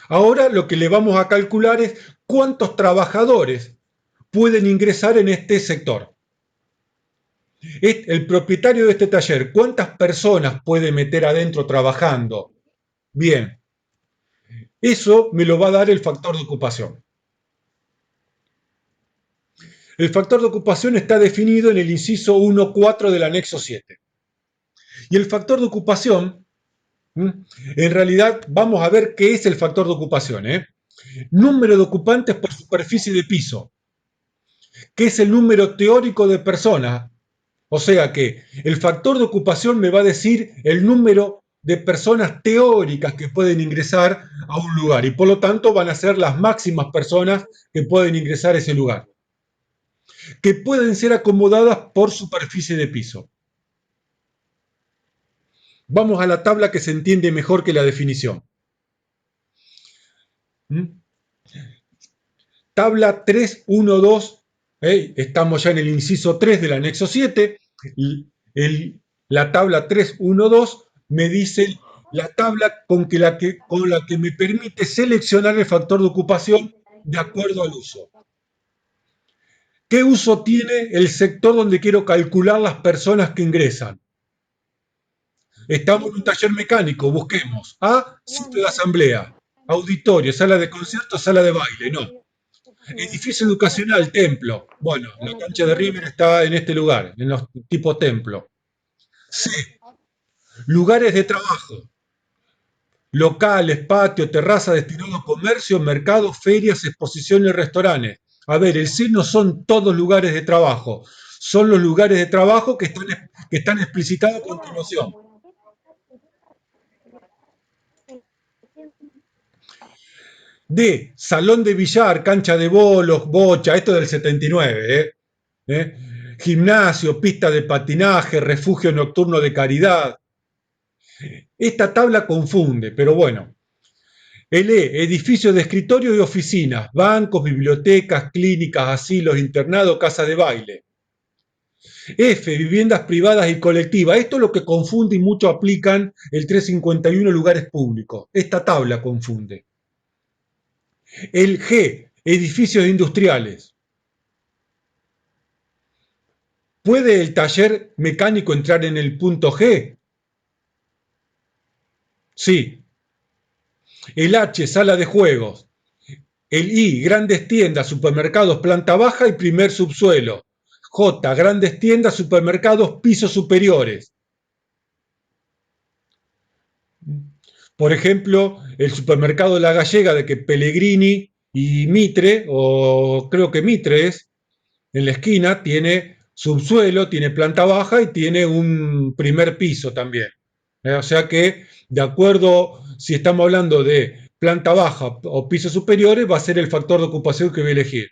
Ahora lo que le vamos a calcular es cuántos trabajadores pueden ingresar en este sector. El propietario de este taller, ¿cuántas personas puede meter adentro trabajando? Bien, eso me lo va a dar el factor de ocupación. El factor de ocupación está definido en el inciso 1.4 del anexo 7. Y el factor de ocupación, en realidad vamos a ver qué es el factor de ocupación. Número de ocupantes por superficie de piso, que es el número teórico de personas. O sea que el factor de ocupación me va a decir el número de personas teóricas que pueden ingresar a un lugar y por lo tanto van a ser las máximas personas que pueden ingresar a ese lugar, que pueden ser acomodadas por superficie de piso. Vamos a la tabla que se entiende mejor que la definición. Tabla 3.1.2, estamos ya en el inciso 3 del anexo 7. La tabla 3.1.2 me dice la tabla con la que me permite seleccionar el factor de ocupación de acuerdo al uso. ¿Qué uso tiene el sector donde quiero calcular las personas que ingresan? Estamos en un taller mecánico, busquemos A, sitio de asamblea, auditorio, sala de conciertos, sala de baile, no. Edificio educacional, templo. Bueno, la cancha de River está en este lugar, en los tipos templo. C, lugares de trabajo. Locales, patio, terraza destinado a comercio, mercados, ferias, exposiciones, restaurantes. A ver, el C no son todos lugares de trabajo, son los lugares de trabajo que están explicitados a continuación. D, salón de billar, cancha de bolos, bocha, esto del 79, gimnasio, pista de patinaje, refugio nocturno de caridad. Esta tabla confunde, pero bueno. El E, edificios de escritorio y oficinas, bancos, bibliotecas, clínicas, asilos, internados, casas de baile. F, viviendas privadas y colectivas. Esto es lo que confunde y mucho aplican el 351 lugares públicos. Esta tabla confunde. El G, edificios industriales. ¿Puede el taller mecánico entrar en el punto G? Sí. El H, sala de juegos. El I, grandes tiendas, supermercados, planta baja y primer subsuelo. J, grandes tiendas, supermercados, pisos superiores. Por ejemplo, el supermercado La Gallega de que Pellegrini y Mitre, o creo que Mitre es, en la esquina, tiene subsuelo, tiene planta baja y tiene un primer piso también. O sea que, de acuerdo, si estamos hablando de planta baja o pisos superiores, va a ser el factor de ocupación que voy a elegir.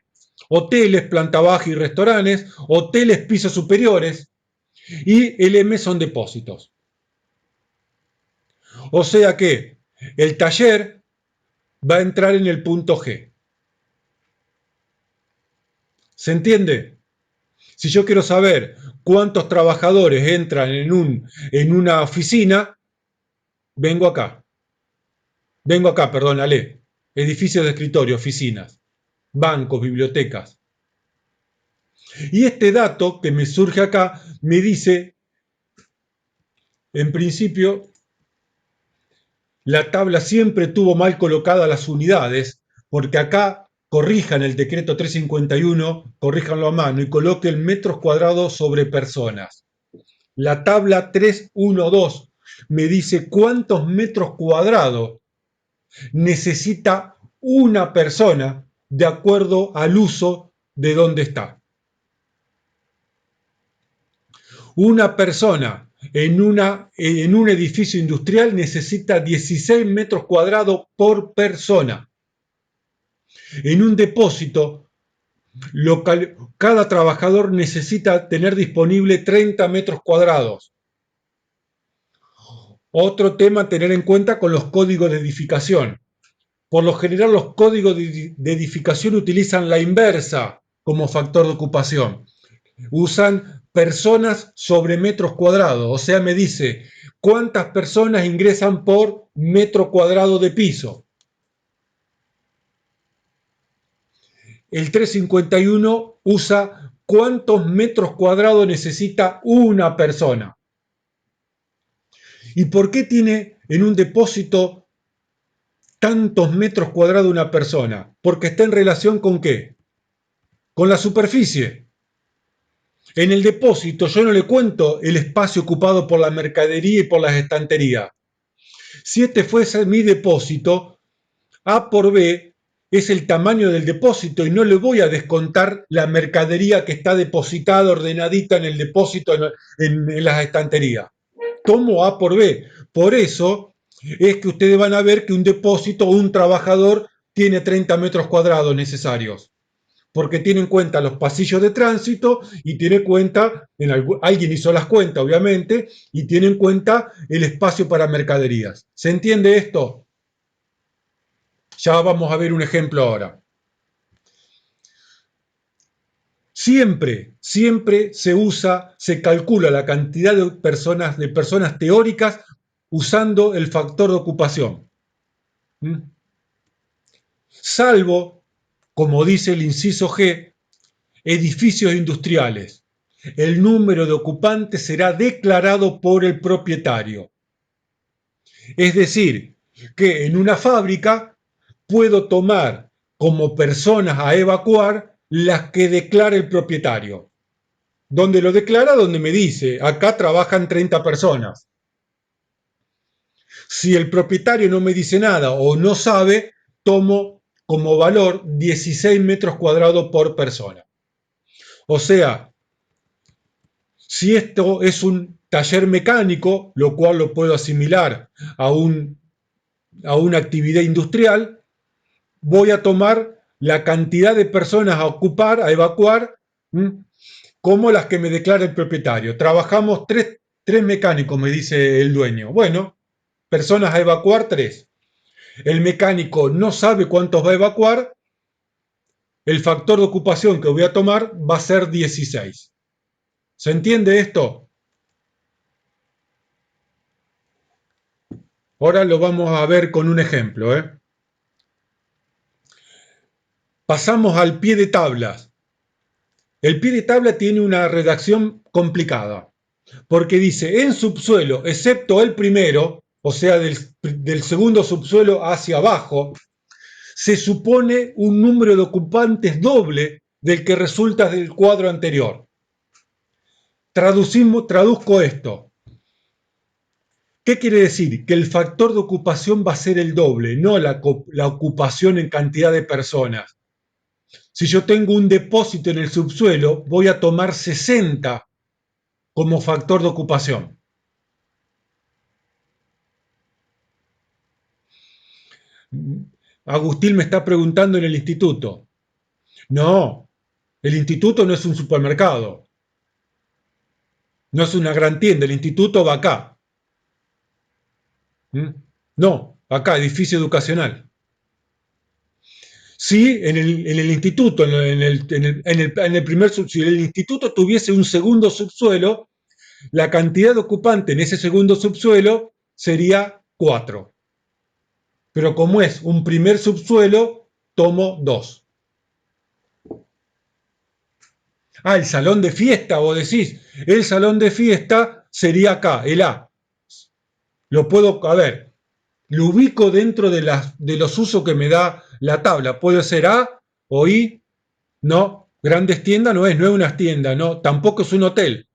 Hoteles, planta baja y restaurantes, hoteles, pisos superiores, y el M son depósitos. O sea que el taller va a entrar en el punto G. ¿Se entiende? Si yo quiero saber cuántos trabajadores entran en una oficina, vengo acá. Vengo acá, perdón, Ale. Edificios de escritorio, oficinas, bancos, bibliotecas. Y este dato que me surge acá me dice, en principio, la tabla siempre tuvo mal colocadas las unidades, porque acá corrijan el decreto 351, corríjanlo a mano y coloquen metros cuadrados sobre personas. La tabla 312 me dice cuántos metros cuadrados necesita una persona de acuerdo al uso de donde está. Una persona en un edificio industrial necesita 16 metros cuadrados por persona. En un depósito local, cada trabajador necesita tener disponible 30 metros cuadrados. Otro tema a tener en cuenta con los códigos de edificación. Por lo general, los códigos de edificación utilizan la inversa como factor de ocupación. Usan personas sobre metros cuadrados, o sea, me dice cuántas personas ingresan por metro cuadrado de piso. El 351 usa cuántos metros cuadrados necesita una persona. ¿Y por qué tiene en un depósito tantos metros cuadrados una persona? Porque está en relación ¿con qué? Con la superficie. En el depósito yo no le cuento el espacio ocupado por la mercadería y por las estanterías. Si este fuese mi depósito, A por B es el tamaño del depósito y no le voy a descontar la mercadería que está depositada, ordenadita en el depósito, en las estanterías. Tomo A por B. Por eso es que ustedes van a ver que un depósito o un trabajador tiene 30 metros cuadrados necesarios. Porque tiene en cuenta los pasillos de tránsito y tiene en cuenta, alguien hizo las cuentas obviamente, y tiene en cuenta el espacio para mercaderías. ¿Se entiende esto? Ya vamos a ver un ejemplo ahora. Siempre se calcula la cantidad de personas teóricas usando el factor de ocupación. Salvo, como dice el inciso G, edificios industriales. El número de ocupantes será declarado por el propietario. Es decir, que en una fábrica puedo tomar como personas a evacuar las que declara el propietario. ¿Dónde lo declara? Donde me dice, acá trabajan 30 personas. Si el propietario no me dice nada o no sabe, tomo como valor 16 metros cuadrados por persona. O sea, si esto es un taller mecánico, lo cual lo puedo asimilar a una actividad industrial, voy a tomar la cantidad de personas a ocupar, a evacuar, como las que me declara el propietario. Trabajamos tres mecánicos, me dice el dueño. Bueno, personas a evacuar 3. El mecánico no sabe cuántos va a evacuar, el factor de ocupación que voy a tomar va a ser 16. ¿Se entiende esto? Ahora lo vamos a ver con un ejemplo. Pasamos al pie de tablas. El pie de tabla tiene una redacción complicada, porque dice en subsuelo, excepto el primero, o sea, del segundo subsuelo hacia abajo, se supone un número de ocupantes doble del que resulta del cuadro anterior. Traduzco esto. ¿Qué quiere decir? Que el factor de ocupación va a ser el doble, no la ocupación en cantidad de personas. Si yo tengo un depósito en el subsuelo, voy a tomar 60 como factor de ocupación. Agustín me está preguntando en el instituto. No, el instituto no es un supermercado. No es una gran tienda, el instituto va acá. No, acá, edificio educacional. Si en el instituto, en el primer subsuelo, si el instituto tuviese un segundo subsuelo, la cantidad de ocupantes en ese segundo subsuelo sería 4. Pero como es un primer subsuelo, tomo 2. Ah, el salón de fiesta, vos decís. El salón de fiesta sería acá, el A. Lo puedo, a ver, lo ubico dentro de los usos que me da la tabla. Puede ser A o I. No, grandes tiendas no es una tienda, no. Tampoco es un hotel.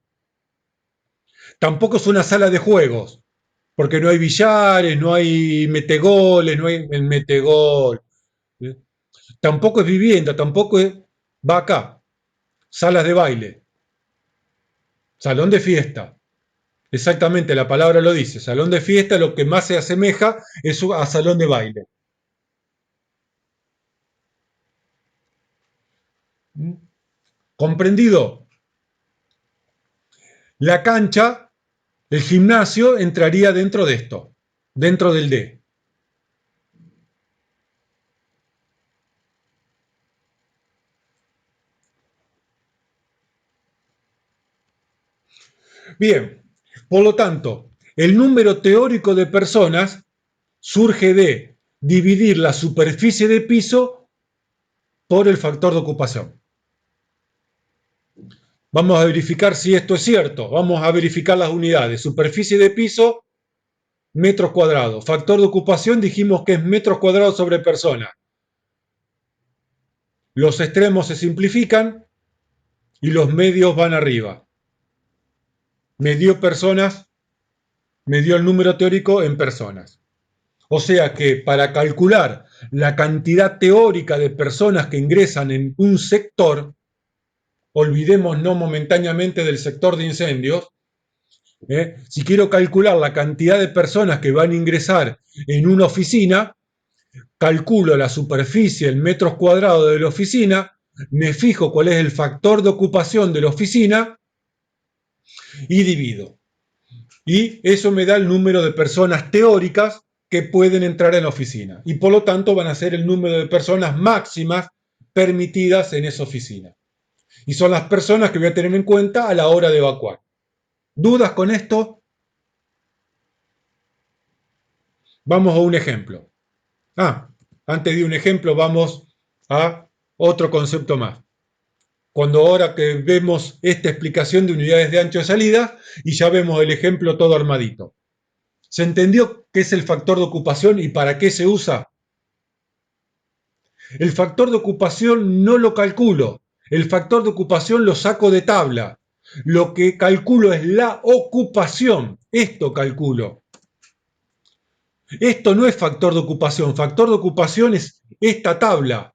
Tampoco es una sala de juegos. Porque no hay billares, no hay metegoles, no hay el metegol. Tampoco es vivienda, tampoco es... Va acá. Salas de baile. Salón de fiesta. Exactamente, la palabra lo dice. Salón de fiesta lo que más se asemeja es a salón de baile. ¿Comprendido? La cancha, el gimnasio, entraría dentro de esto, dentro del D. Bien, por lo tanto, el número teórico de personas surge de dividir la superficie de piso por el factor de ocupación. Vamos a verificar si esto es cierto. Vamos a verificar las unidades. Superficie de piso, metros cuadrados. Factor de ocupación dijimos que es metros cuadrados sobre persona. Los extremos se simplifican y los medios van arriba. Me dio personas, me dio el número teórico en personas. O sea que para calcular la cantidad teórica de personas que ingresan en un sector, olvidémonos momentáneamente del sector de incendios, si quiero calcular la cantidad de personas que van a ingresar en una oficina, calculo la superficie en metros cuadrados de la oficina, me fijo cuál es el factor de ocupación de la oficina y divido. Y eso me da el número de personas teóricas que pueden entrar en la oficina. Y por lo tanto van a ser el número de personas máximas permitidas en esa oficina. Y son las personas que voy a tener en cuenta a la hora de evacuar. ¿Dudas con esto? Vamos a un ejemplo. Antes de un ejemplo vamos a otro concepto más. Cuando ahora que vemos esta explicación de unidades de ancho de salida y ya vemos el ejemplo todo armadito. ¿Se entendió qué es el factor de ocupación y para qué se usa? El factor de ocupación no lo calculo. El factor de ocupación lo saco de tabla. Lo que calculo es la ocupación. Esto calculo. Esto no es factor de ocupación. Factor de ocupación es esta tabla.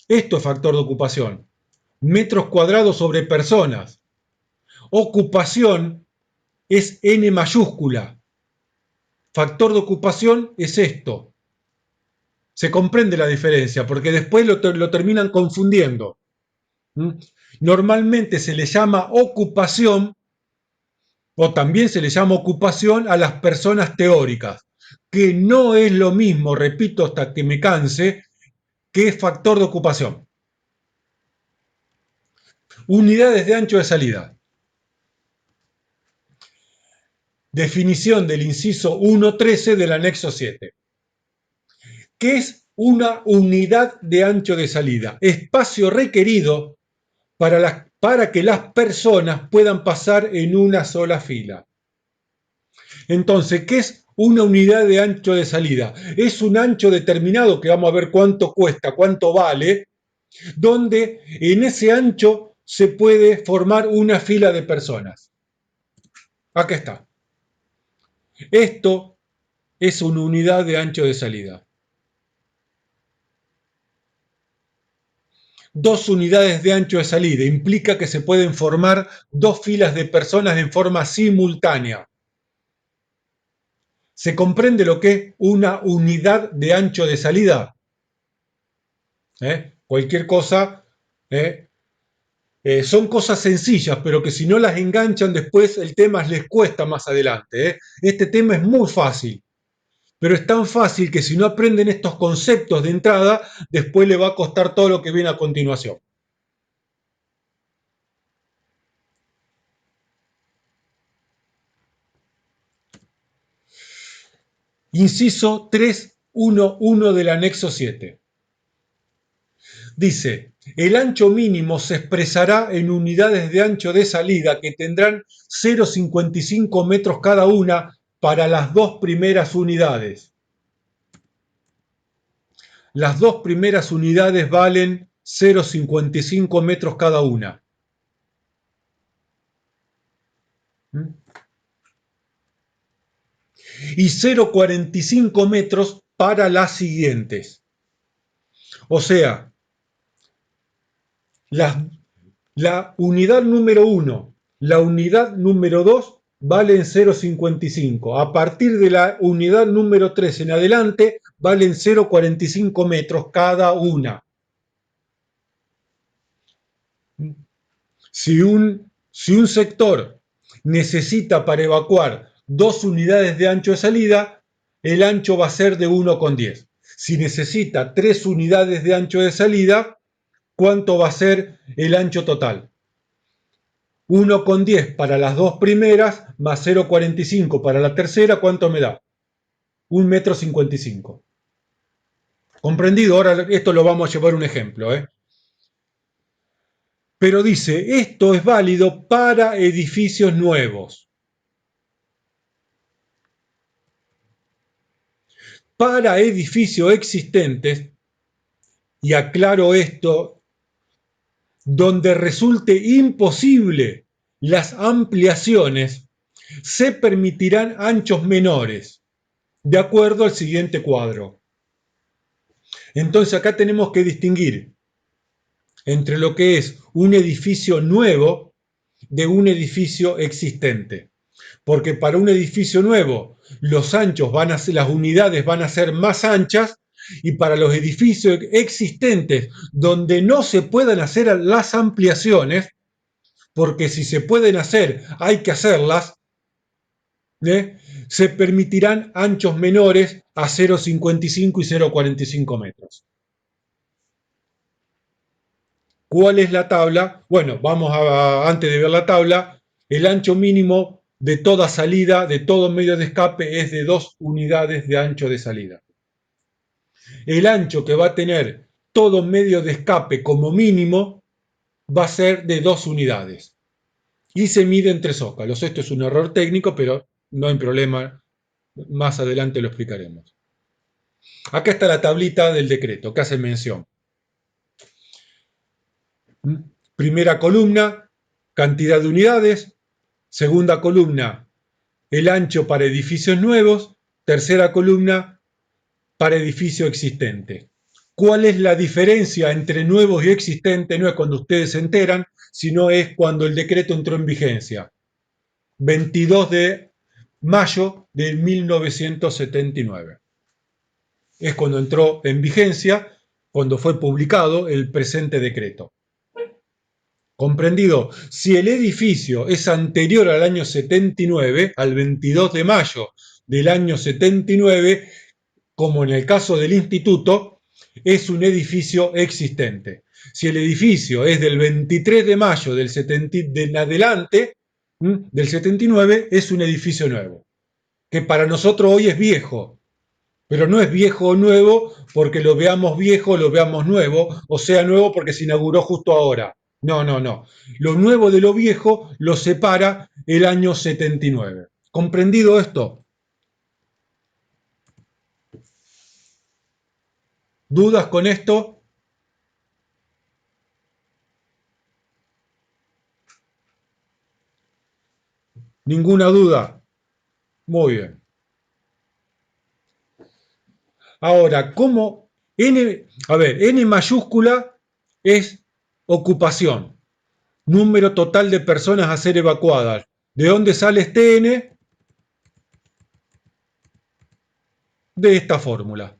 Esto es factor de ocupación. Metros cuadrados sobre personas. Ocupación es N mayúscula. Factor de ocupación es esto. Se comprende la diferencia porque después lo terminan confundiendo. Normalmente se le llama ocupación o también se le llama ocupación a las personas teóricas, que no es lo mismo, repito hasta que me canse, que factor de ocupación. Unidades de ancho de salida. Definición del inciso 1.13 del anexo 7. ¿Qué es una unidad de ancho de salida? Espacio requerido para que las personas puedan pasar en una sola fila. Entonces, ¿qué es una unidad de ancho de salida. Es un ancho determinado que vamos a ver cuánto cuesta, cuánto vale, donde en ese ancho se puede formar una fila de personas. Acá está. Esto es una unidad de ancho de salida. 2 unidades de ancho de salida implica que se pueden formar 2 filas de personas en forma simultánea. ¿Se comprende lo que es una unidad de ancho de salida? Cualquier cosa, son cosas sencillas, pero que si no las enganchan después el tema les cuesta más adelante. Este tema es muy fácil, pero es tan fácil que si no aprenden estos conceptos de entrada, después le va a costar todo lo que viene a continuación. Inciso 3.1.1 del anexo 7. Dice, el ancho mínimo se expresará en unidades de ancho de salida que tendrán 0,55 metros cada una para las 2 primeras unidades. Las 2 primeras unidades valen 0,55 metros cada una. Y 0,45 metros para las siguientes. O sea, la unidad número 1, la unidad número 2 valen 0,55. A partir de la unidad número 3 en adelante valen 0,45 metros cada una. Si un sector necesita para evacuar 2 unidades de ancho de salida, el ancho va a ser de 1,10. Si necesita 3 unidades de ancho de salida, ¿cuánto va a ser el ancho total? 1,10 para las 2 primeras, más 0,45 para la tercera, ¿cuánto me da? 1,55 m. ¿Comprendido? Ahora esto lo vamos a llevar un ejemplo. Pero dice, esto es válido para edificios nuevos. Para edificios existentes, y aclaro esto, donde resulte imposible las ampliaciones, se permitirán anchos menores, de acuerdo al siguiente cuadro. Entonces acá tenemos que distinguir entre lo que es un edificio nuevo de un edificio existente. Porque para un edificio nuevo los anchos las unidades van a ser más anchas, y para los edificios existentes donde no se puedan hacer las ampliaciones, porque si se pueden hacer hay que hacerlas, se permitirán anchos menores a 0,55 y 0,45 metros. ¿Cuál es la tabla? Bueno, antes de ver la tabla, el ancho mínimo de toda salida, de todo medio de escape, es de 2 unidades de ancho de salida. El ancho que va a tener todo medio de escape como mínimo va a ser de 2 unidades. Y se mide en 3 zócalos. Esto es un error técnico, pero no hay problema. Más adelante lo explicaremos. Acá está la tablita del decreto que hace mención. Primera columna, cantidad de unidades. Segunda columna, el ancho para edificios nuevos. Tercera columna, para edificio existente. ¿Cuál es la diferencia entre nuevos y existentes? No es cuando ustedes se enteran, sino es cuando el decreto entró en vigencia. 22 de mayo de 1979. Es cuando entró en vigencia, cuando fue publicado el presente decreto. ¿Comprendido? Si el edificio es anterior al año 79, al 22 de mayo del año 79, como en el caso del instituto, es un edificio existente. Si el edificio es del 23 de mayo del en adelante, del 79, es un edificio nuevo, que para nosotros hoy es viejo, pero no es viejo o nuevo porque lo veamos viejo o lo veamos nuevo, o sea nuevo porque se inauguró justo ahora. No, no, no. Lo nuevo de lo viejo lo separa el año 79. ¿Comprendido esto? ¿Dudas con esto? ¿Ninguna duda? Muy bien. Ahora, ¿cómo? N mayúscula es ocupación, número total de personas a ser evacuadas. ¿De dónde sale este N? De esta fórmula.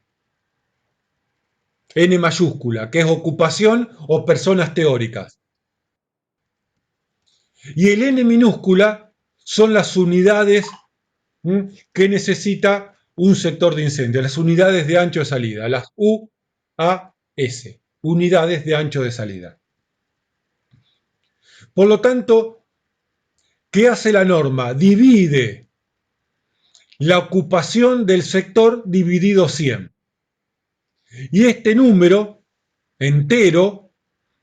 N mayúscula, que es ocupación o personas teóricas. Y el N minúscula son las unidades que necesita un sector de incendio, las unidades de ancho de salida, las UAS, unidades de ancho de salida. Por lo tanto, ¿qué hace la norma? Divide la ocupación del sector dividido 100. Y este número entero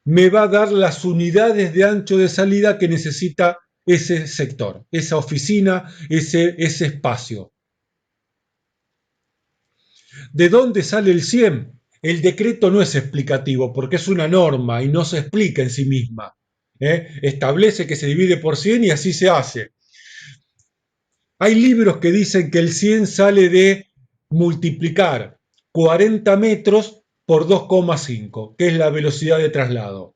me va a dar las unidades de ancho de salida que necesita ese sector, esa oficina, ese espacio. ¿De dónde sale el 100? El decreto no es explicativo porque es una norma y no se explica en sí misma. Establece que se divide por 100 y así se hace. Hay libros que dicen que el 100 sale de multiplicar 40 metros por 2,5, que es la velocidad de traslado.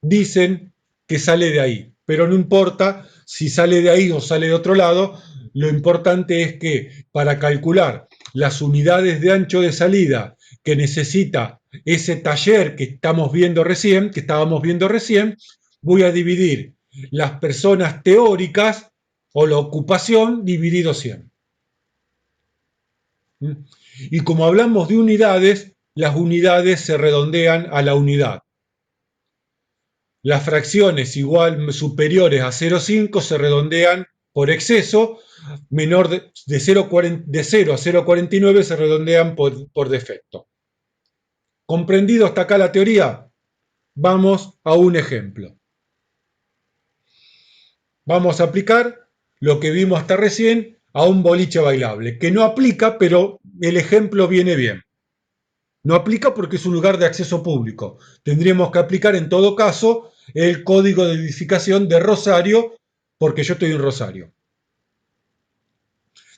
Dicen que sale de ahí, pero no importa si sale de ahí o sale de otro lado, lo importante es que para calcular las unidades de ancho de salida que necesita ese taller que estábamos viendo recién, voy a dividir las personas teóricas o la ocupación dividido 100. Y como hablamos de unidades, las unidades se redondean a la unidad. Las fracciones superiores a 0,5 se redondean por exceso, menor de 0 a 0,49 se redondean por defecto. ¿Comprendido hasta acá la teoría? Vamos a un ejemplo. Vamos a aplicar lo que vimos hasta recién a un boliche bailable, que no aplica, pero el ejemplo viene bien. No aplica porque es un lugar de acceso público. Tendríamos que aplicar en todo caso el código de edificación de Rosario, porque yo estoy en Rosario.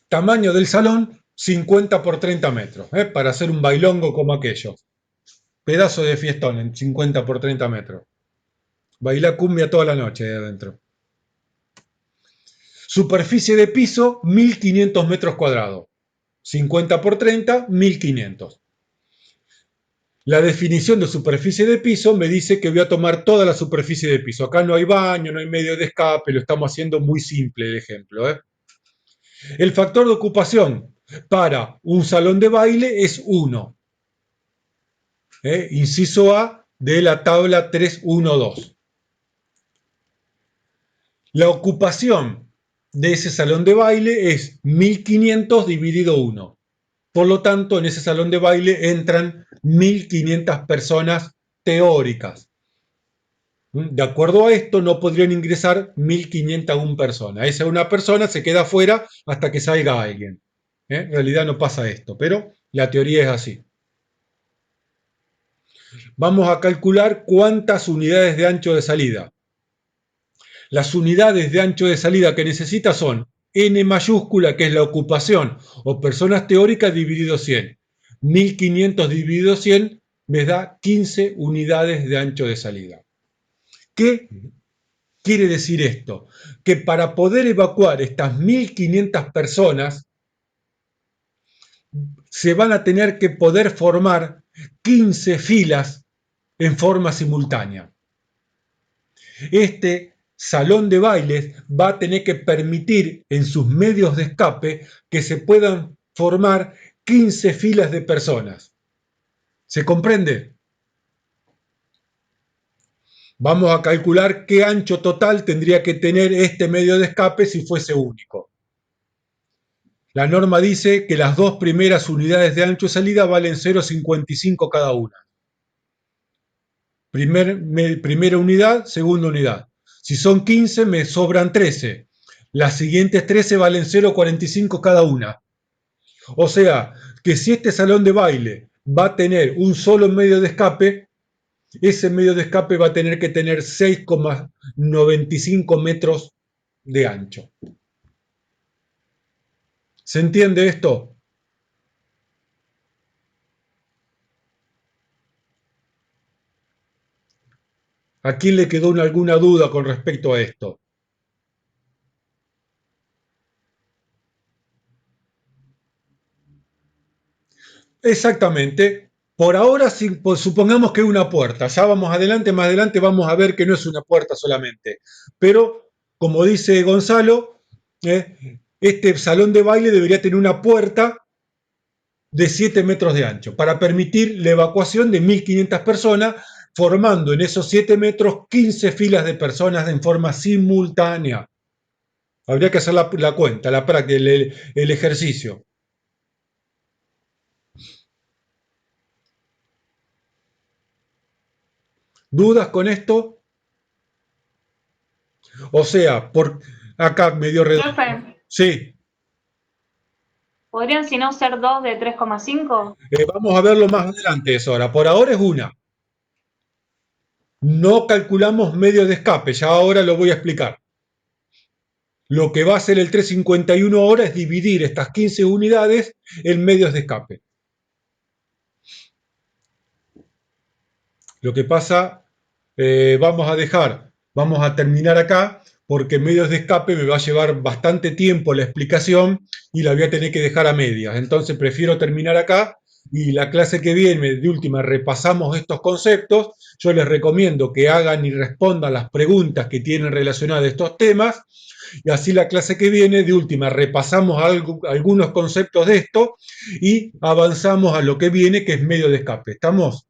Tamaño del salón, 50 por 30 metros, para hacer un bailongo como aquello. Pedazo de fiestón en 50 por 30 metros. Baila cumbia toda la noche ahí adentro. Superficie de piso, 1500 metros cuadrados. 50 por 30, 1500. La definición de superficie de piso me dice que voy a tomar toda la superficie de piso. Acá no hay baño, no hay medio de escape, lo estamos haciendo muy simple el ejemplo. El factor de ocupación para un salón de baile es 1. Inciso A de la tabla 312. La ocupación de ese salón de baile es 1500 dividido 1. Por lo tanto, en ese salón de baile entran 1500 personas teóricas. De acuerdo a esto, no podrían ingresar 1501 personas. Esa una persona se queda afuera hasta que salga alguien. En realidad no pasa esto, pero la teoría es así. Vamos a calcular cuántas unidades de ancho de salida. Las unidades de ancho de salida que necesita son N mayúscula, que es la ocupación, o personas teóricas dividido 100. 1500 dividido 100 me da 15 unidades de ancho de salida. ¿Qué quiere decir esto? Que para poder evacuar estas 1500 personas, se van a tener que poder formar 15 filas en forma simultánea. Este salón de bailes va a tener que permitir en sus medios de escape que se puedan formar 15 filas de personas. ¿Se comprende? Vamos a calcular qué ancho total tendría que tener este medio de escape si fuese único. La norma dice que las dos primeras unidades de ancho de salida valen 0,55 cada una. Primera unidad, segunda unidad. Si son 15, me sobran 13. Las siguientes 13 valen 0,45 cada una. O sea, que si este salón de baile va a tener un solo medio de escape. Ese medio de escape va a tener que tener 6,95 metros de ancho. ¿Se entiende esto? ¿A quién le quedó alguna duda con respecto a esto? Exactamente. Por ahora, supongamos que es una puerta. Ya vamos adelante, más adelante vamos a ver que no es una puerta solamente. Pero, como dice Gonzalo, este salón de baile debería tener una puerta de 7 metros de ancho para permitir la evacuación de 1.500 personas, formando en esos 7 metros 15 filas de personas en forma simultánea. Habría que hacer la cuenta, la práctica, el ejercicio. ¿Dudas con esto? O sea, por acá medio redondo. Profe, Sí. ¿podrían si no ser dos de 3,5? Vamos a verlo más adelante eso ahora. Por ahora es una. No calculamos medios de escape, ya ahora lo voy a explicar. Lo que va a hacer el 351 ahora es dividir estas 15 unidades en medios de escape. Lo que pasa, vamos a terminar acá, porque medios de escape me va a llevar bastante tiempo la explicación y la voy a tener que dejar a medias. Entonces prefiero terminar acá y la clase que viene, de última, repasamos estos conceptos. Yo les recomiendo que hagan y respondan las preguntas que tienen relacionadas a estos temas. Y así la clase que viene, de última, repasamos algunos conceptos de esto y avanzamos a lo que viene, que es medio de escape. ¿Estamos?